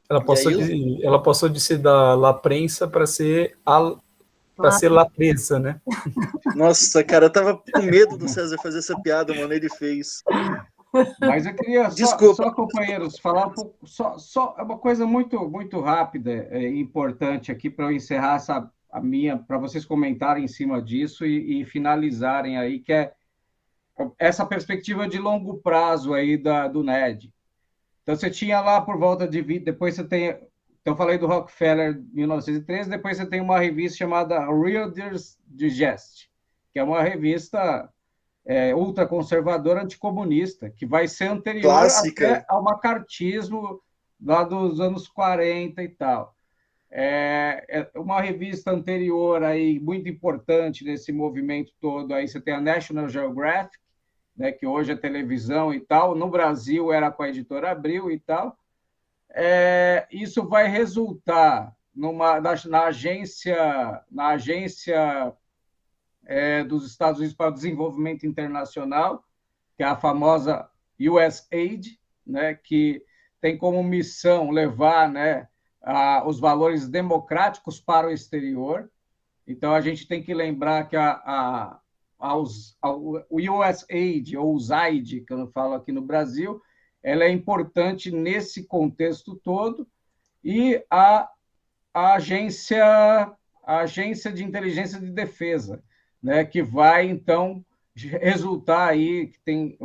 Ela passou de ser da La Prensa para ser La Prensa, né? Nossa, cara, eu tava com medo do César fazer essa piada, mano, ele fez. Mas eu queria só companheiros, falar um pouco, só uma coisa muito, muito rápida e importante aqui para eu encerrar para vocês comentarem em cima disso e finalizarem aí, que é essa perspectiva de longo prazo aí do NED. Então, você tinha lá por volta de... Depois você tem... Então, eu falei do Rockefeller, 1913, depois você tem uma revista chamada Reader's Digest, que é uma revista ultraconservadora anticomunista, que vai ser anterior até ao macartismo lá dos anos 40 e tal. É uma revista anterior aí, muito importante nesse movimento todo. Aí você tem a National Geographic, né, que hoje é televisão e tal. No Brasil era com a editora Abril e tal. isso vai resultar na agência dos Estados Unidos para o Desenvolvimento Internacional, que é a famosa USAID, né, que tem como missão levar, né, os valores democráticos para o exterior. Então, a gente tem que lembrar que o USAID, ou USAID, que eu falo aqui no Brasil, ela é importante nesse contexto todo, e a agência de inteligência de defesa, né, que vai, então, resultar aí, que tem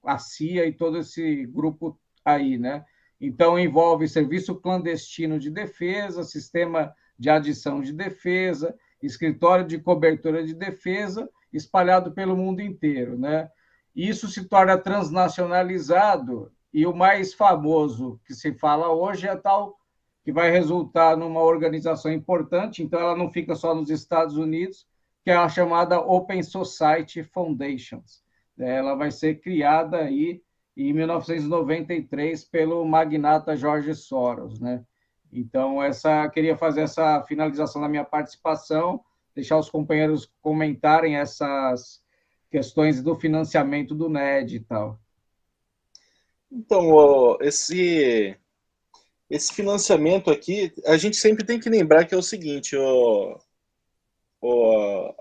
a CIA e todo esse grupo aí, né? Então, envolve serviço clandestino de defesa, sistema de adição de defesa, escritório de cobertura de defesa, espalhado pelo mundo inteiro, né? Isso se torna transnacionalizado, e o mais famoso que se fala hoje é a tal que vai resultar numa organização importante, então ela não fica só nos Estados Unidos, que é a chamada Open Society Foundations. Ela vai ser criada aí em 1993 pelo magnata George Soros, né? Então, queria fazer essa finalização da minha participação, deixar os companheiros comentarem essas questões do financiamento do NED e tal. Então, esse financiamento aqui, a gente sempre tem que lembrar que é o seguinte,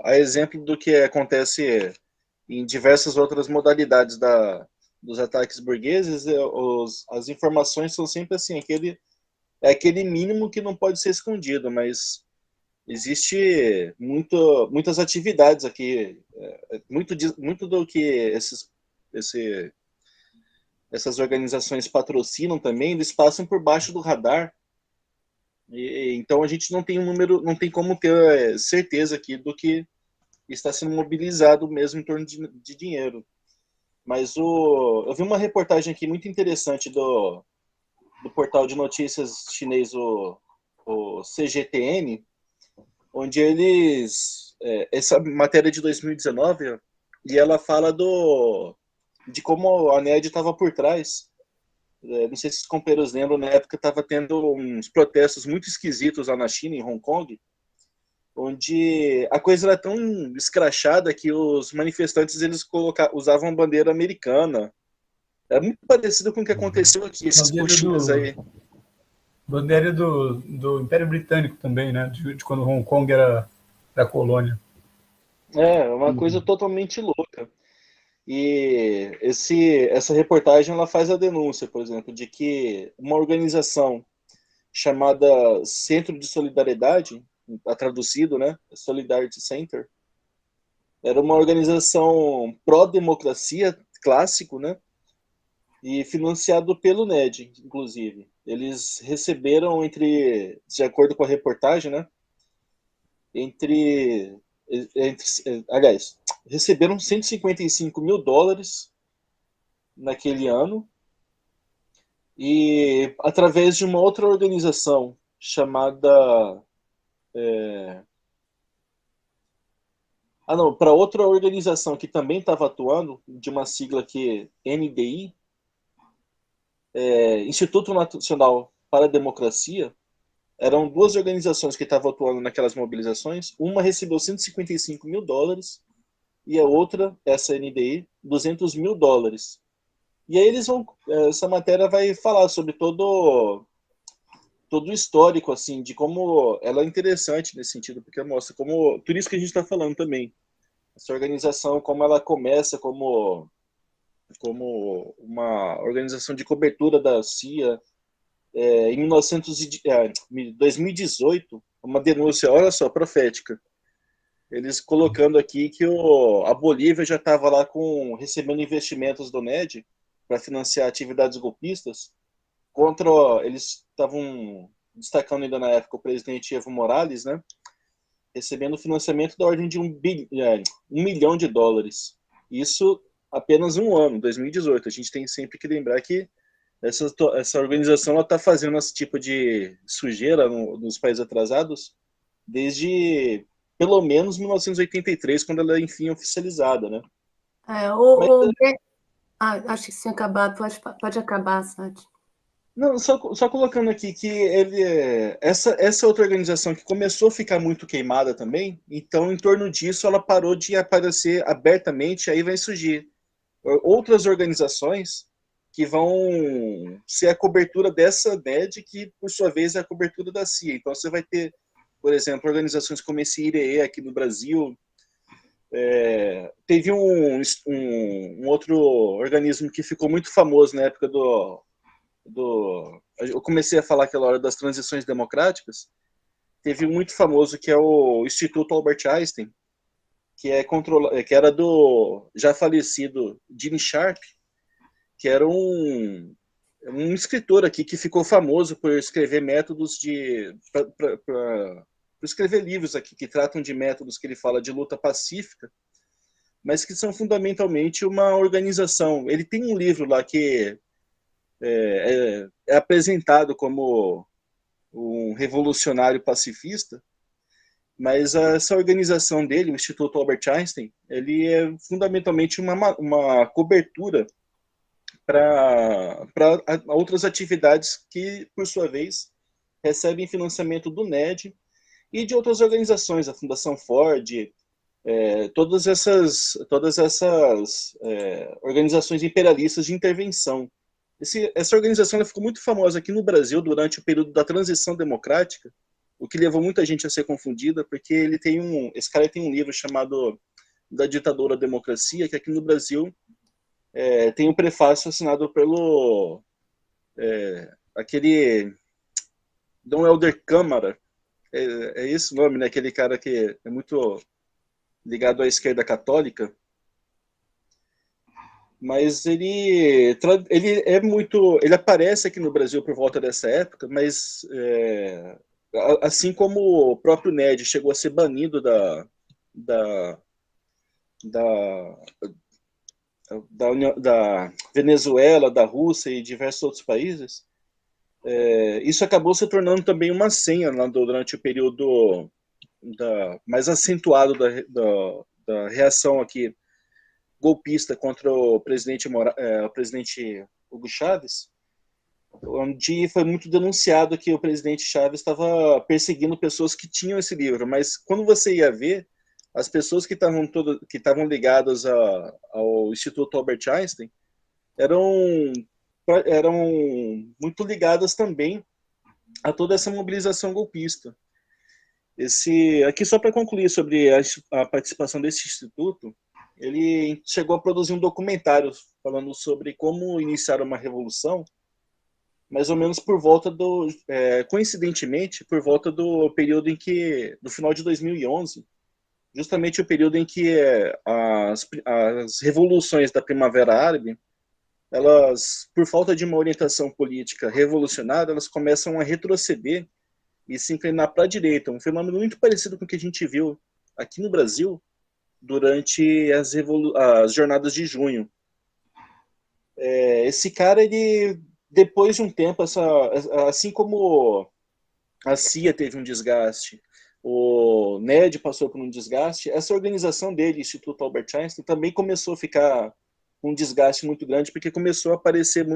a exemplo do que acontece em diversas outras modalidades dos ataques burgueses, as informações são sempre assim, aquele mínimo que não pode ser escondido, mas existe muitas atividades aqui, muito do que essas organizações patrocinam também, eles passam por baixo do radar. Então a gente não tem não tem como ter certeza aqui do que está sendo mobilizado mesmo em torno de dinheiro. Mas eu vi uma reportagem aqui muito interessante do portal de notícias chinês, o CGTN, onde essa matéria de 2019, e ela fala de como a NED estava por trás. Não sei se os companheiros lembram, na época estava tendo uns protestos muito esquisitos lá na China, em Hong Kong, onde a coisa era tão escrachada que os manifestantes usavam bandeira americana. É muito parecido com o que aconteceu aqui, esses puxinhos aí. Bandeira do Império Britânico também, né? De quando Hong Kong era colônia. Uma coisa totalmente louca. E essa reportagem ela faz a denúncia, por exemplo, de que uma organização chamada Centro de Solidariedade, traduzido, né, Solidarity Center, era uma organização pró-democracia, clássico, né, e financiado pelo NED, inclusive. Eles receberam de acordo com a reportagem, né, aliás, receberam $155 mil naquele ano, e através de uma outra organização chamada para outra organização que também estava atuando, de uma sigla que NDI, Instituto Nacional para a Democracia. Eram duas organizações que estavam atuando naquelas mobilizações. Uma recebeu $155 mil e a outra, essa NDI, $200 mil. E aí essa matéria vai falar sobre todo o histórico, assim, de como ela é interessante nesse sentido, porque mostra por isso que a gente está falando também, essa organização, como ela começa como uma organização de cobertura da CIA. Em 2018, uma denúncia, olha só, profética, eles colocando aqui que a Bolívia já estava lá recebendo investimentos do NED para financiar atividades golpistas, eles estavam destacando ainda na época o presidente Evo Morales, né, recebendo financiamento da ordem de $1 milhão. Isso apenas um ano, 2018. A gente tem sempre que lembrar que essa organização está fazendo esse tipo de sujeira nos países atrasados desde pelo menos 1983, quando ela é enfim oficializada, né? Acho que tinha acabado, pode acabar, Sati. Não, só colocando aqui que essa outra organização que começou a ficar muito queimada também, então em torno disso ela parou de aparecer abertamente, aí vai surgir outras organizações que vão ser a cobertura dessa NED, que por sua vez é a cobertura da CIA. Então você vai ter, por exemplo, organizações como esse IRE aqui no Brasil. Teve um outro organismo que ficou muito famoso na época eu comecei a falar aquela hora das transições democráticas. Teve um muito famoso que é o Instituto Albert Einstein, que era do já falecido Gene Sharp, que era um escritor aqui que ficou famoso por escrever métodos para escrever livros aqui que tratam de métodos que ele fala de luta pacífica, mas que são fundamentalmente uma organização. Ele tem um livro lá que é apresentado como um revolucionário pacifista, mas essa organização dele, o Instituto Albert Einstein, ele é fundamentalmente uma cobertura para outras atividades que, por sua vez, recebem financiamento do NED e de outras organizações, a Fundação Ford, todas essas organizações imperialistas de intervenção. Essa organização ficou muito famosa aqui no Brasil durante o período da transição democrática, o que levou muita gente a ser confundida, porque esse cara tem um livro chamado Da Ditadura à Democracia, que aqui no Brasil tem um prefácio assinado pelo aquele Dom Helder Câmara, é esse o nome, né? Aquele cara que é muito ligado à esquerda católica. Mas ele aparece aqui no Brasil por volta dessa época, mas assim como o próprio NED chegou a ser banido da Venezuela, da Rússia e diversos outros países, isso acabou se tornando também uma senha durante o período mais acentuado da reação aqui golpista contra o presidente Hugo Chávez, onde foi muito denunciado que o presidente Chávez estava perseguindo pessoas que tinham esse livro, mas quando você ia ver, as pessoas que estavam ligadas ao Instituto Albert Einstein eram muito ligadas também a toda essa mobilização golpista. Aqui só para concluir sobre a participação desse instituto, ele chegou a produzir um documentário falando sobre como iniciar uma revolução, mais ou menos coincidentemente, por volta do período do final de 2011, justamente o período em que as revoluções da Primavera Árabe, elas, por falta de uma orientação política revolucionária, elas começam a retroceder e se inclinar para a direita, um fenômeno muito parecido com o que a gente viu aqui no Brasil durante as jornadas de junho. Esse cara, ele, depois de um tempo, assim como a CIA teve um desgaste, o NED passou por um desgaste, essa organização dele, Instituto Albert Einstein, também começou a ficar com um desgaste muito grande, porque começou a aparecer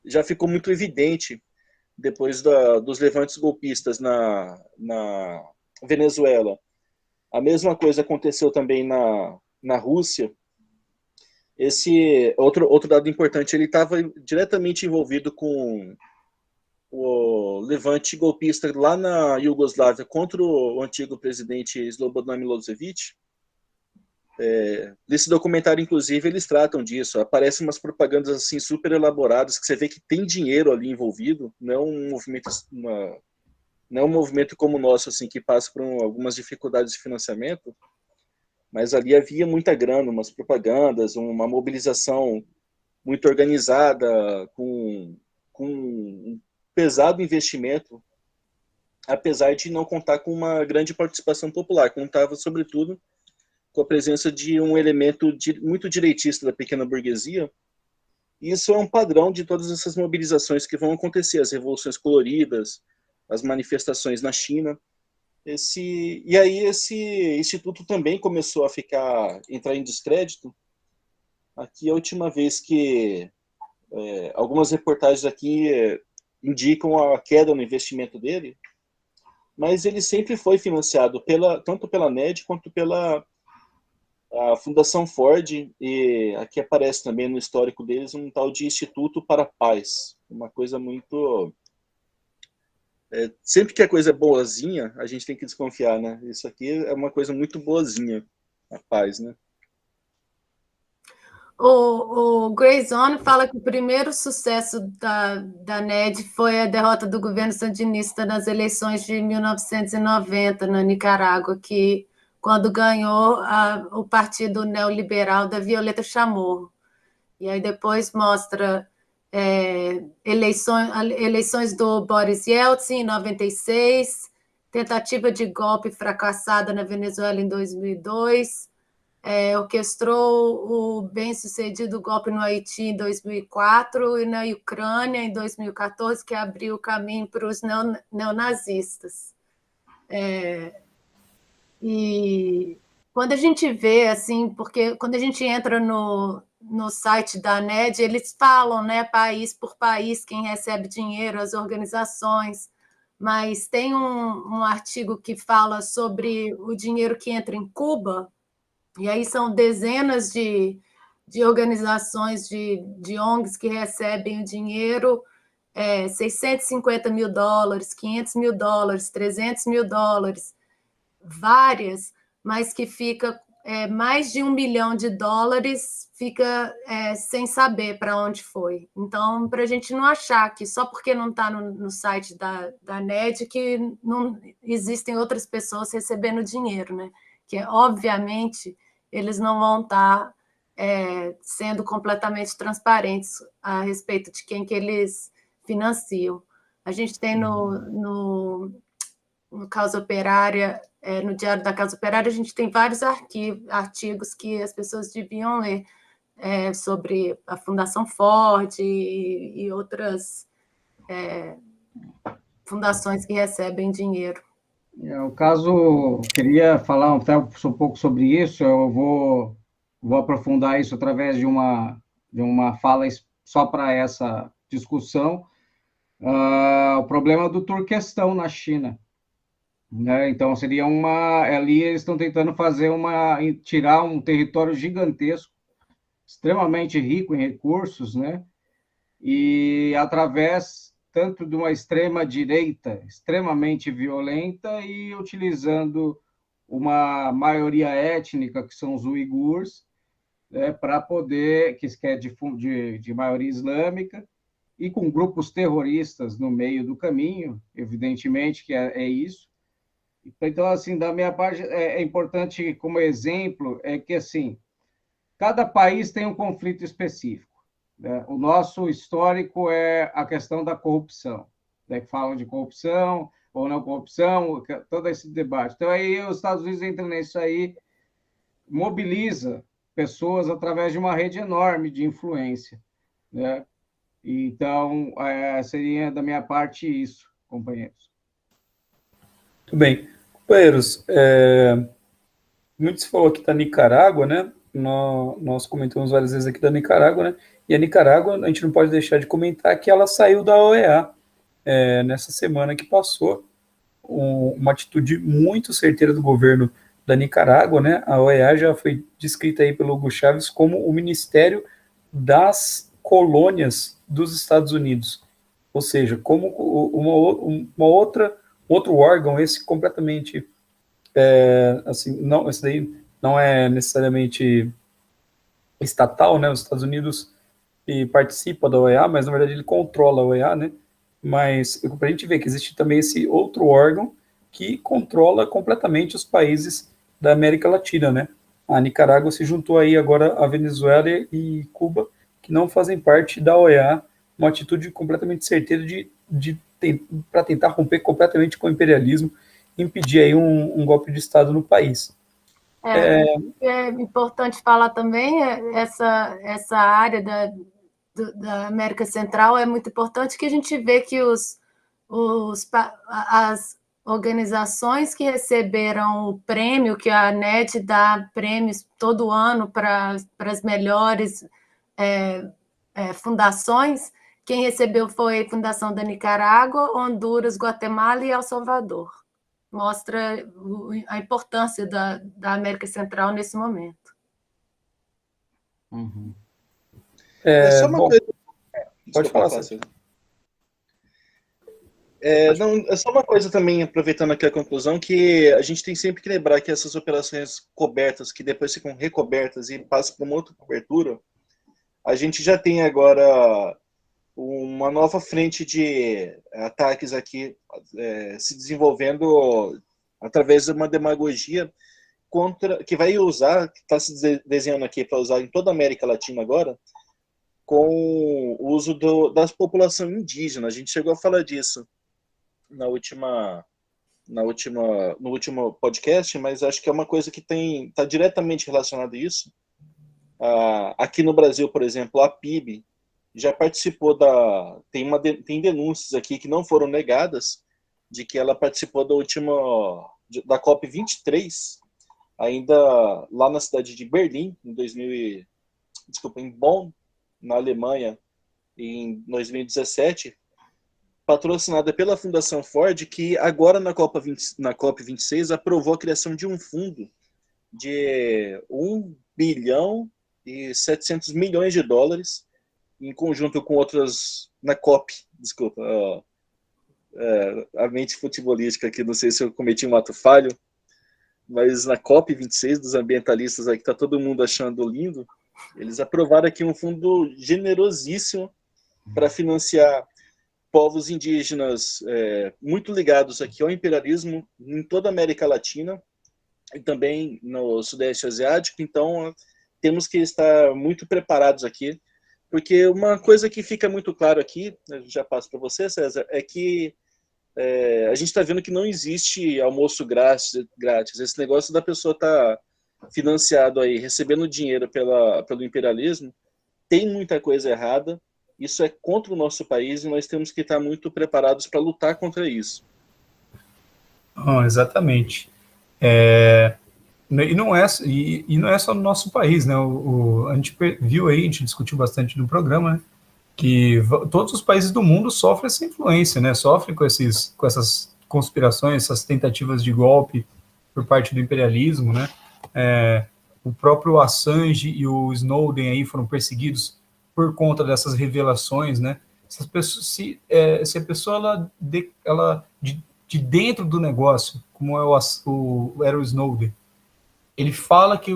já ficou muito evidente depois dos levantes golpistas na Venezuela. A mesma coisa aconteceu também na Rússia. Esse outro dado importante, ele estava diretamente envolvido com o levante golpista lá na Iugoslávia contra o antigo presidente Slobodan Milošević. Nesse documentário, inclusive, eles tratam disso. Aparecem umas propagandas assim super elaboradas que você vê que tem dinheiro ali envolvido, não é um movimento como o nosso, assim, que passa por algumas dificuldades de financiamento, mas ali havia muita grana, umas propagandas, uma mobilização muito organizada, com um pesado investimento, apesar de não contar com uma grande participação popular. Contava, sobretudo, com a presença de um elemento muito direitista da pequena burguesia. E isso é um padrão de todas essas mobilizações que vão acontecer, as revoluções coloridas, as manifestações na China. E aí esse instituto também começou a entrar em descrédito. Aqui a última vez que algumas reportagens aqui indicam a queda no investimento dele, mas ele sempre foi financiado tanto pela NED quanto pela a Fundação Ford, e aqui aparece também no histórico deles um tal de Instituto para a Paz, uma coisa muito... sempre que a coisa é boazinha, a gente tem que desconfiar, né? Isso aqui é uma coisa muito boazinha, a paz, né? O Grayson fala que o primeiro sucesso da NED foi a derrota do governo sandinista nas eleições de 1990, na Nicarágua, que quando ganhou o partido neoliberal da Violeta Chamorro. E aí depois mostra eleições do Boris Yeltsin em 96, tentativa de golpe fracassada na Venezuela em 2002, orquestrou o bem-sucedido golpe no Haiti em 2004 e na Ucrânia em 2014, que abriu o caminho para os neonazistas. E quando a gente vê, assim, porque quando a gente entra no site da NED, eles falam, né, país por país, quem recebe dinheiro, as organizações, mas tem um artigo que fala sobre o dinheiro que entra em Cuba, e aí são dezenas de organizações, de ONGs que recebem o dinheiro, $650 mil, $500 mil, $300 mil, várias, mas que fica mais de $1 milhão fica sem saber para onde foi. Então, para a gente não achar que só porque não está no site da NED que não existem outras pessoas recebendo dinheiro, né? Que, obviamente, eles não vão estar sendo completamente transparentes a respeito de quem que eles financiam. A gente tem no Causa Operária, no Diário da Causa Operária, a gente tem vários artigos que as pessoas deviam ler sobre a Fundação Ford e outras fundações que recebem dinheiro. O caso, queria falar um pouco sobre isso, eu vou aprofundar isso através de uma fala só para essa discussão, o problema do Turquestão na China. Né? Então, seria ali eles estão tentando tirar um território gigantesco, extremamente rico em recursos, né? E através tanto de uma extrema-direita extremamente violenta e utilizando uma maioria étnica, que são os uigures, né, para poder, que é de maioria islâmica, e com grupos terroristas no meio do caminho, evidentemente que é isso. Então, assim, da minha parte, é importante, como exemplo, que, assim, cada país tem um conflito específico. Né? O nosso histórico é a questão da corrupção, né? Que falam de corrupção ou não corrupção, todo esse debate. Então, aí os Estados Unidos entram nisso aí, mobiliza pessoas através de uma rede enorme de influência. Né? Então, seria da minha parte isso, companheiros. Muito bem. Companheiros, muito se falou aqui da Nicarágua, né? Nós comentamos várias vezes aqui da Nicarágua, né? E a Nicarágua, a gente não pode deixar de comentar que ela saiu da OEA nessa semana que passou. Uma atitude muito certeira do governo da Nicarágua, né? A OEA já foi descrita aí pelo Hugo Chávez como o Ministério das Colônias dos Estados Unidos, ou seja, como outro órgão, esse completamente assim, não, esse daí não é necessariamente estatal, né? Os Estados Unidos participa da OEA, mas na verdade ele controla a OEA, né? Mas para a gente ver que existe também esse outro órgão que controla completamente os países da América Latina, né? A Nicarágua se juntou aí agora a Venezuela e Cuba, que não fazem parte da OEA, uma atitude completamente certeira para tentar romper completamente com o imperialismo e impedir aí um golpe de Estado no país. É importante falar também, essa área da América Central é muito importante, que a gente vê que as organizações que receberam o prêmio, que a NED dá prêmios todo ano para as melhores fundações, quem recebeu foi a Fundação da Nicarágua, Honduras, Guatemala e El Salvador. Mostra a importância da América Central nesse momento. Uhum. Só uma coisa. Pode falar, César. Não, é só uma coisa também, aproveitando aqui a conclusão, que a gente tem sempre que lembrar que essas operações cobertas, que depois ficam recobertas e passam para uma outra cobertura, a gente já tem agora uma nova frente de ataques aqui se desenvolvendo através de uma demagogia que vai usar, que está se desenhando aqui para usar em toda a América Latina agora, com o uso da população indígena. A gente chegou a falar disso no último podcast, mas acho que é uma coisa que está diretamente relacionada a isso. Aqui no Brasil, por exemplo, a PIB já participou tem denúncias aqui que não foram negadas de que ela participou da COP23, ainda lá na cidade de Berlim, em Bonn, na Alemanha, em 2017, patrocinada pela Fundação Ford, que agora na COP26 aprovou a criação de um fundo de 1 bilhão e 700 milhões de dólares, em conjunto com outras, na COP, desculpa, a mente futebolística aqui, não sei se eu cometi um ato falho, mas na COP26 dos ambientalistas aí, que está todo mundo achando lindo, eles aprovaram aqui um fundo generosíssimo para financiar povos indígenas muito ligados aqui ao imperialismo em toda a América Latina e também no Sudeste Asiático. Então, temos que estar muito preparados aqui, porque uma coisa que fica muito claro aqui, eu já passo para você, César, é que a gente está vendo que não existe almoço grátis. Esse negócio da pessoa estar financiado aí, recebendo dinheiro pelo imperialismo, tem muita coisa errada. Isso é contra o nosso país e nós temos que estar muito preparados para lutar contra isso. Exatamente. E não é só no nosso país, né? A gente viu aí, a gente discutiu bastante no programa, né? Que todos os países do mundo sofrem essa influência, né? Sofrem com essas conspirações, essas tentativas de golpe por parte do imperialismo, né? O próprio Assange e o Snowden aí foram perseguidos por conta dessas revelações, né? Se a pessoa ela de dentro do negócio, como era o Snowden, ele fala que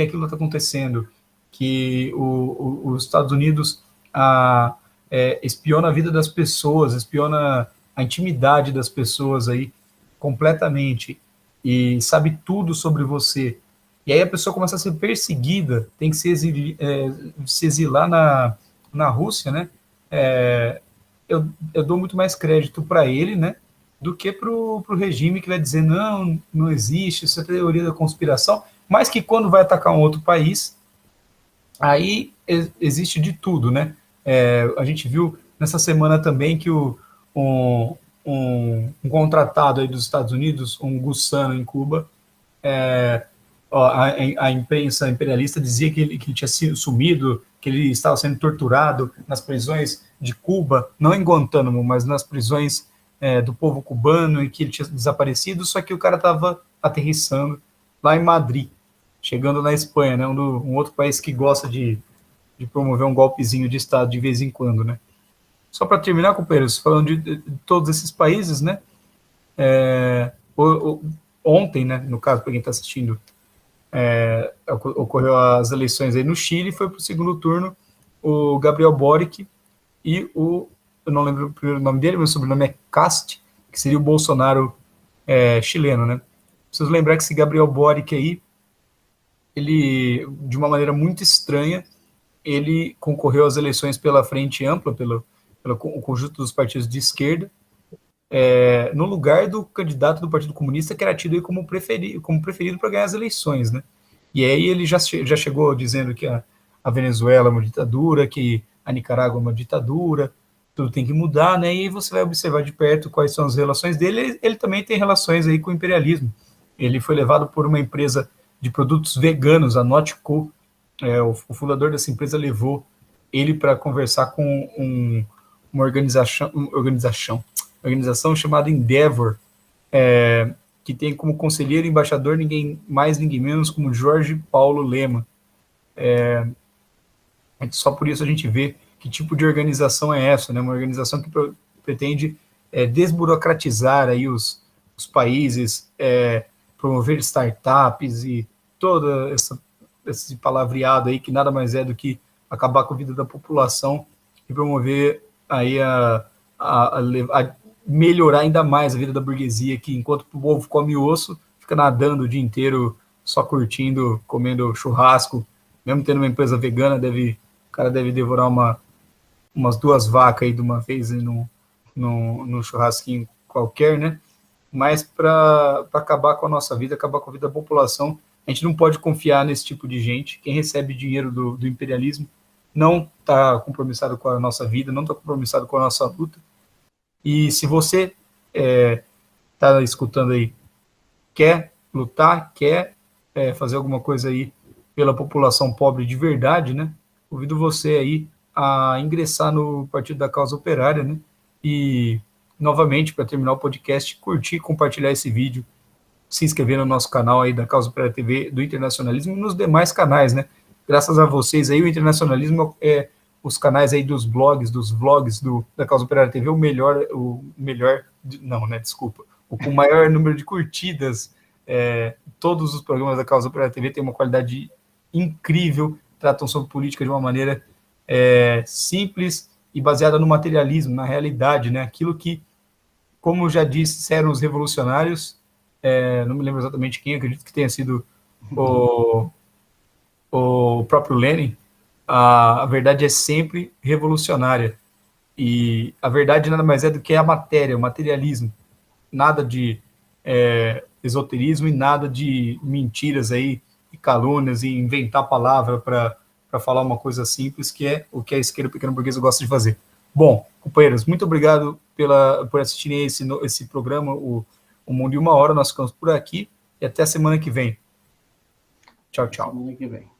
aquilo está acontecendo, que os Estados Unidos espiona a vida das pessoas, espiona a intimidade das pessoas aí completamente e sabe tudo sobre você. E aí a pessoa começa a ser perseguida, tem que se exilar na Rússia, né? Eu dou muito mais crédito para ele, né? Do que para o regime que vai dizer não existe, isso é teoria da conspiração, mas que quando vai atacar um outro país, aí existe de tudo, né? A gente viu nessa semana também que um contratado aí dos Estados Unidos, um gussano em Cuba, a imprensa imperialista dizia que ele tinha sido sumido, que ele estava sendo torturado nas prisões de Cuba, não em Guantánamo, mas nas prisões do povo cubano, e que ele tinha desaparecido, só que o cara estava aterrissando lá em Madrid, chegando na Espanha, né, um outro país que gosta de promover um golpezinho de Estado de vez em quando, né. Só para terminar, companheiros, falando de todos esses países, né, ontem, né, no caso, para quem está assistindo, ocorreu as eleições aí no Chile, foi para o segundo turno o Gabriel Boric e eu não lembro o primeiro nome dele, meu sobrenome é Cast, que seria o Bolsonaro chileno, né. Preciso lembrar que esse Gabriel Boric aí, ele, de uma maneira muito estranha, ele concorreu às eleições pela Frente Ampla, pelo conjunto dos partidos de esquerda, no lugar do candidato do Partido Comunista, que era tido aí como preferido para ganhar as eleições, né? E aí ele já chegou dizendo que a Venezuela é uma ditadura, que a Nicarágua é uma ditadura, tudo tem que mudar, né? E aí você vai observar de perto quais são as relações dele. Ele também tem relações aí com o imperialismo. Ele foi levado por uma empresa de produtos veganos, a Notco. O fundador dessa empresa levou ele para conversar com uma organização chamada Endeavor, que tem como conselheiro e embaixador ninguém mais, ninguém menos como Jorge Paulo Lema. Só por isso a gente vê que tipo de organização é essa, né? Uma organização que pretende desburocratizar aí os países, promover startups e todo esse palavreado aí, que nada mais é do que acabar com a vida da população e promover aí a melhorar ainda mais a vida da burguesia, que enquanto o povo come osso, fica nadando o dia inteiro, só curtindo, comendo churrasco, mesmo tendo uma empresa vegana, o cara deve devorar umas 2 vacas aí de uma vez no churrasquinho qualquer, né? Mas para acabar com a nossa vida, acabar com a vida da população, a gente não pode confiar nesse tipo de gente. Quem recebe dinheiro do imperialismo não está compromissado com a nossa vida, não está compromissado com a nossa luta. E se você está escutando aí, quer lutar, quer fazer alguma coisa aí pela população pobre de verdade, né? Convido você aí a ingressar no Partido da Causa Operária, né? E, novamente, para terminar o podcast, curtir, compartilhar esse vídeo, se inscrever no nosso canal aí da Causa Operária TV, do Internacionalismo, e nos demais canais, né? Graças a vocês aí, o Internacionalismo os canais aí dos blogs, dos vlogs da Causa Operária TV, o com o maior número de curtidas. Todos os programas da Causa Operária TV têm uma qualidade incrível, tratam sobre política de uma maneira simples e baseada no materialismo, na realidade, né? Aquilo que, como já disseram os revolucionários, não me lembro exatamente quem, acredito que tenha sido o próprio Lenin, a verdade é sempre revolucionária. E a verdade nada mais é do que a matéria, o materialismo. Nada de esoterismo e nada de mentiras aí, e calúnias, e inventar palavra para falar uma coisa simples, que é o que a esquerda pequena burguesa gosta de fazer. Bom, companheiros, muito obrigado por assistirem esse programa, o Mundo em Uma Hora. Nós ficamos por aqui e até a semana que vem. Tchau, tchau. Semana que vem.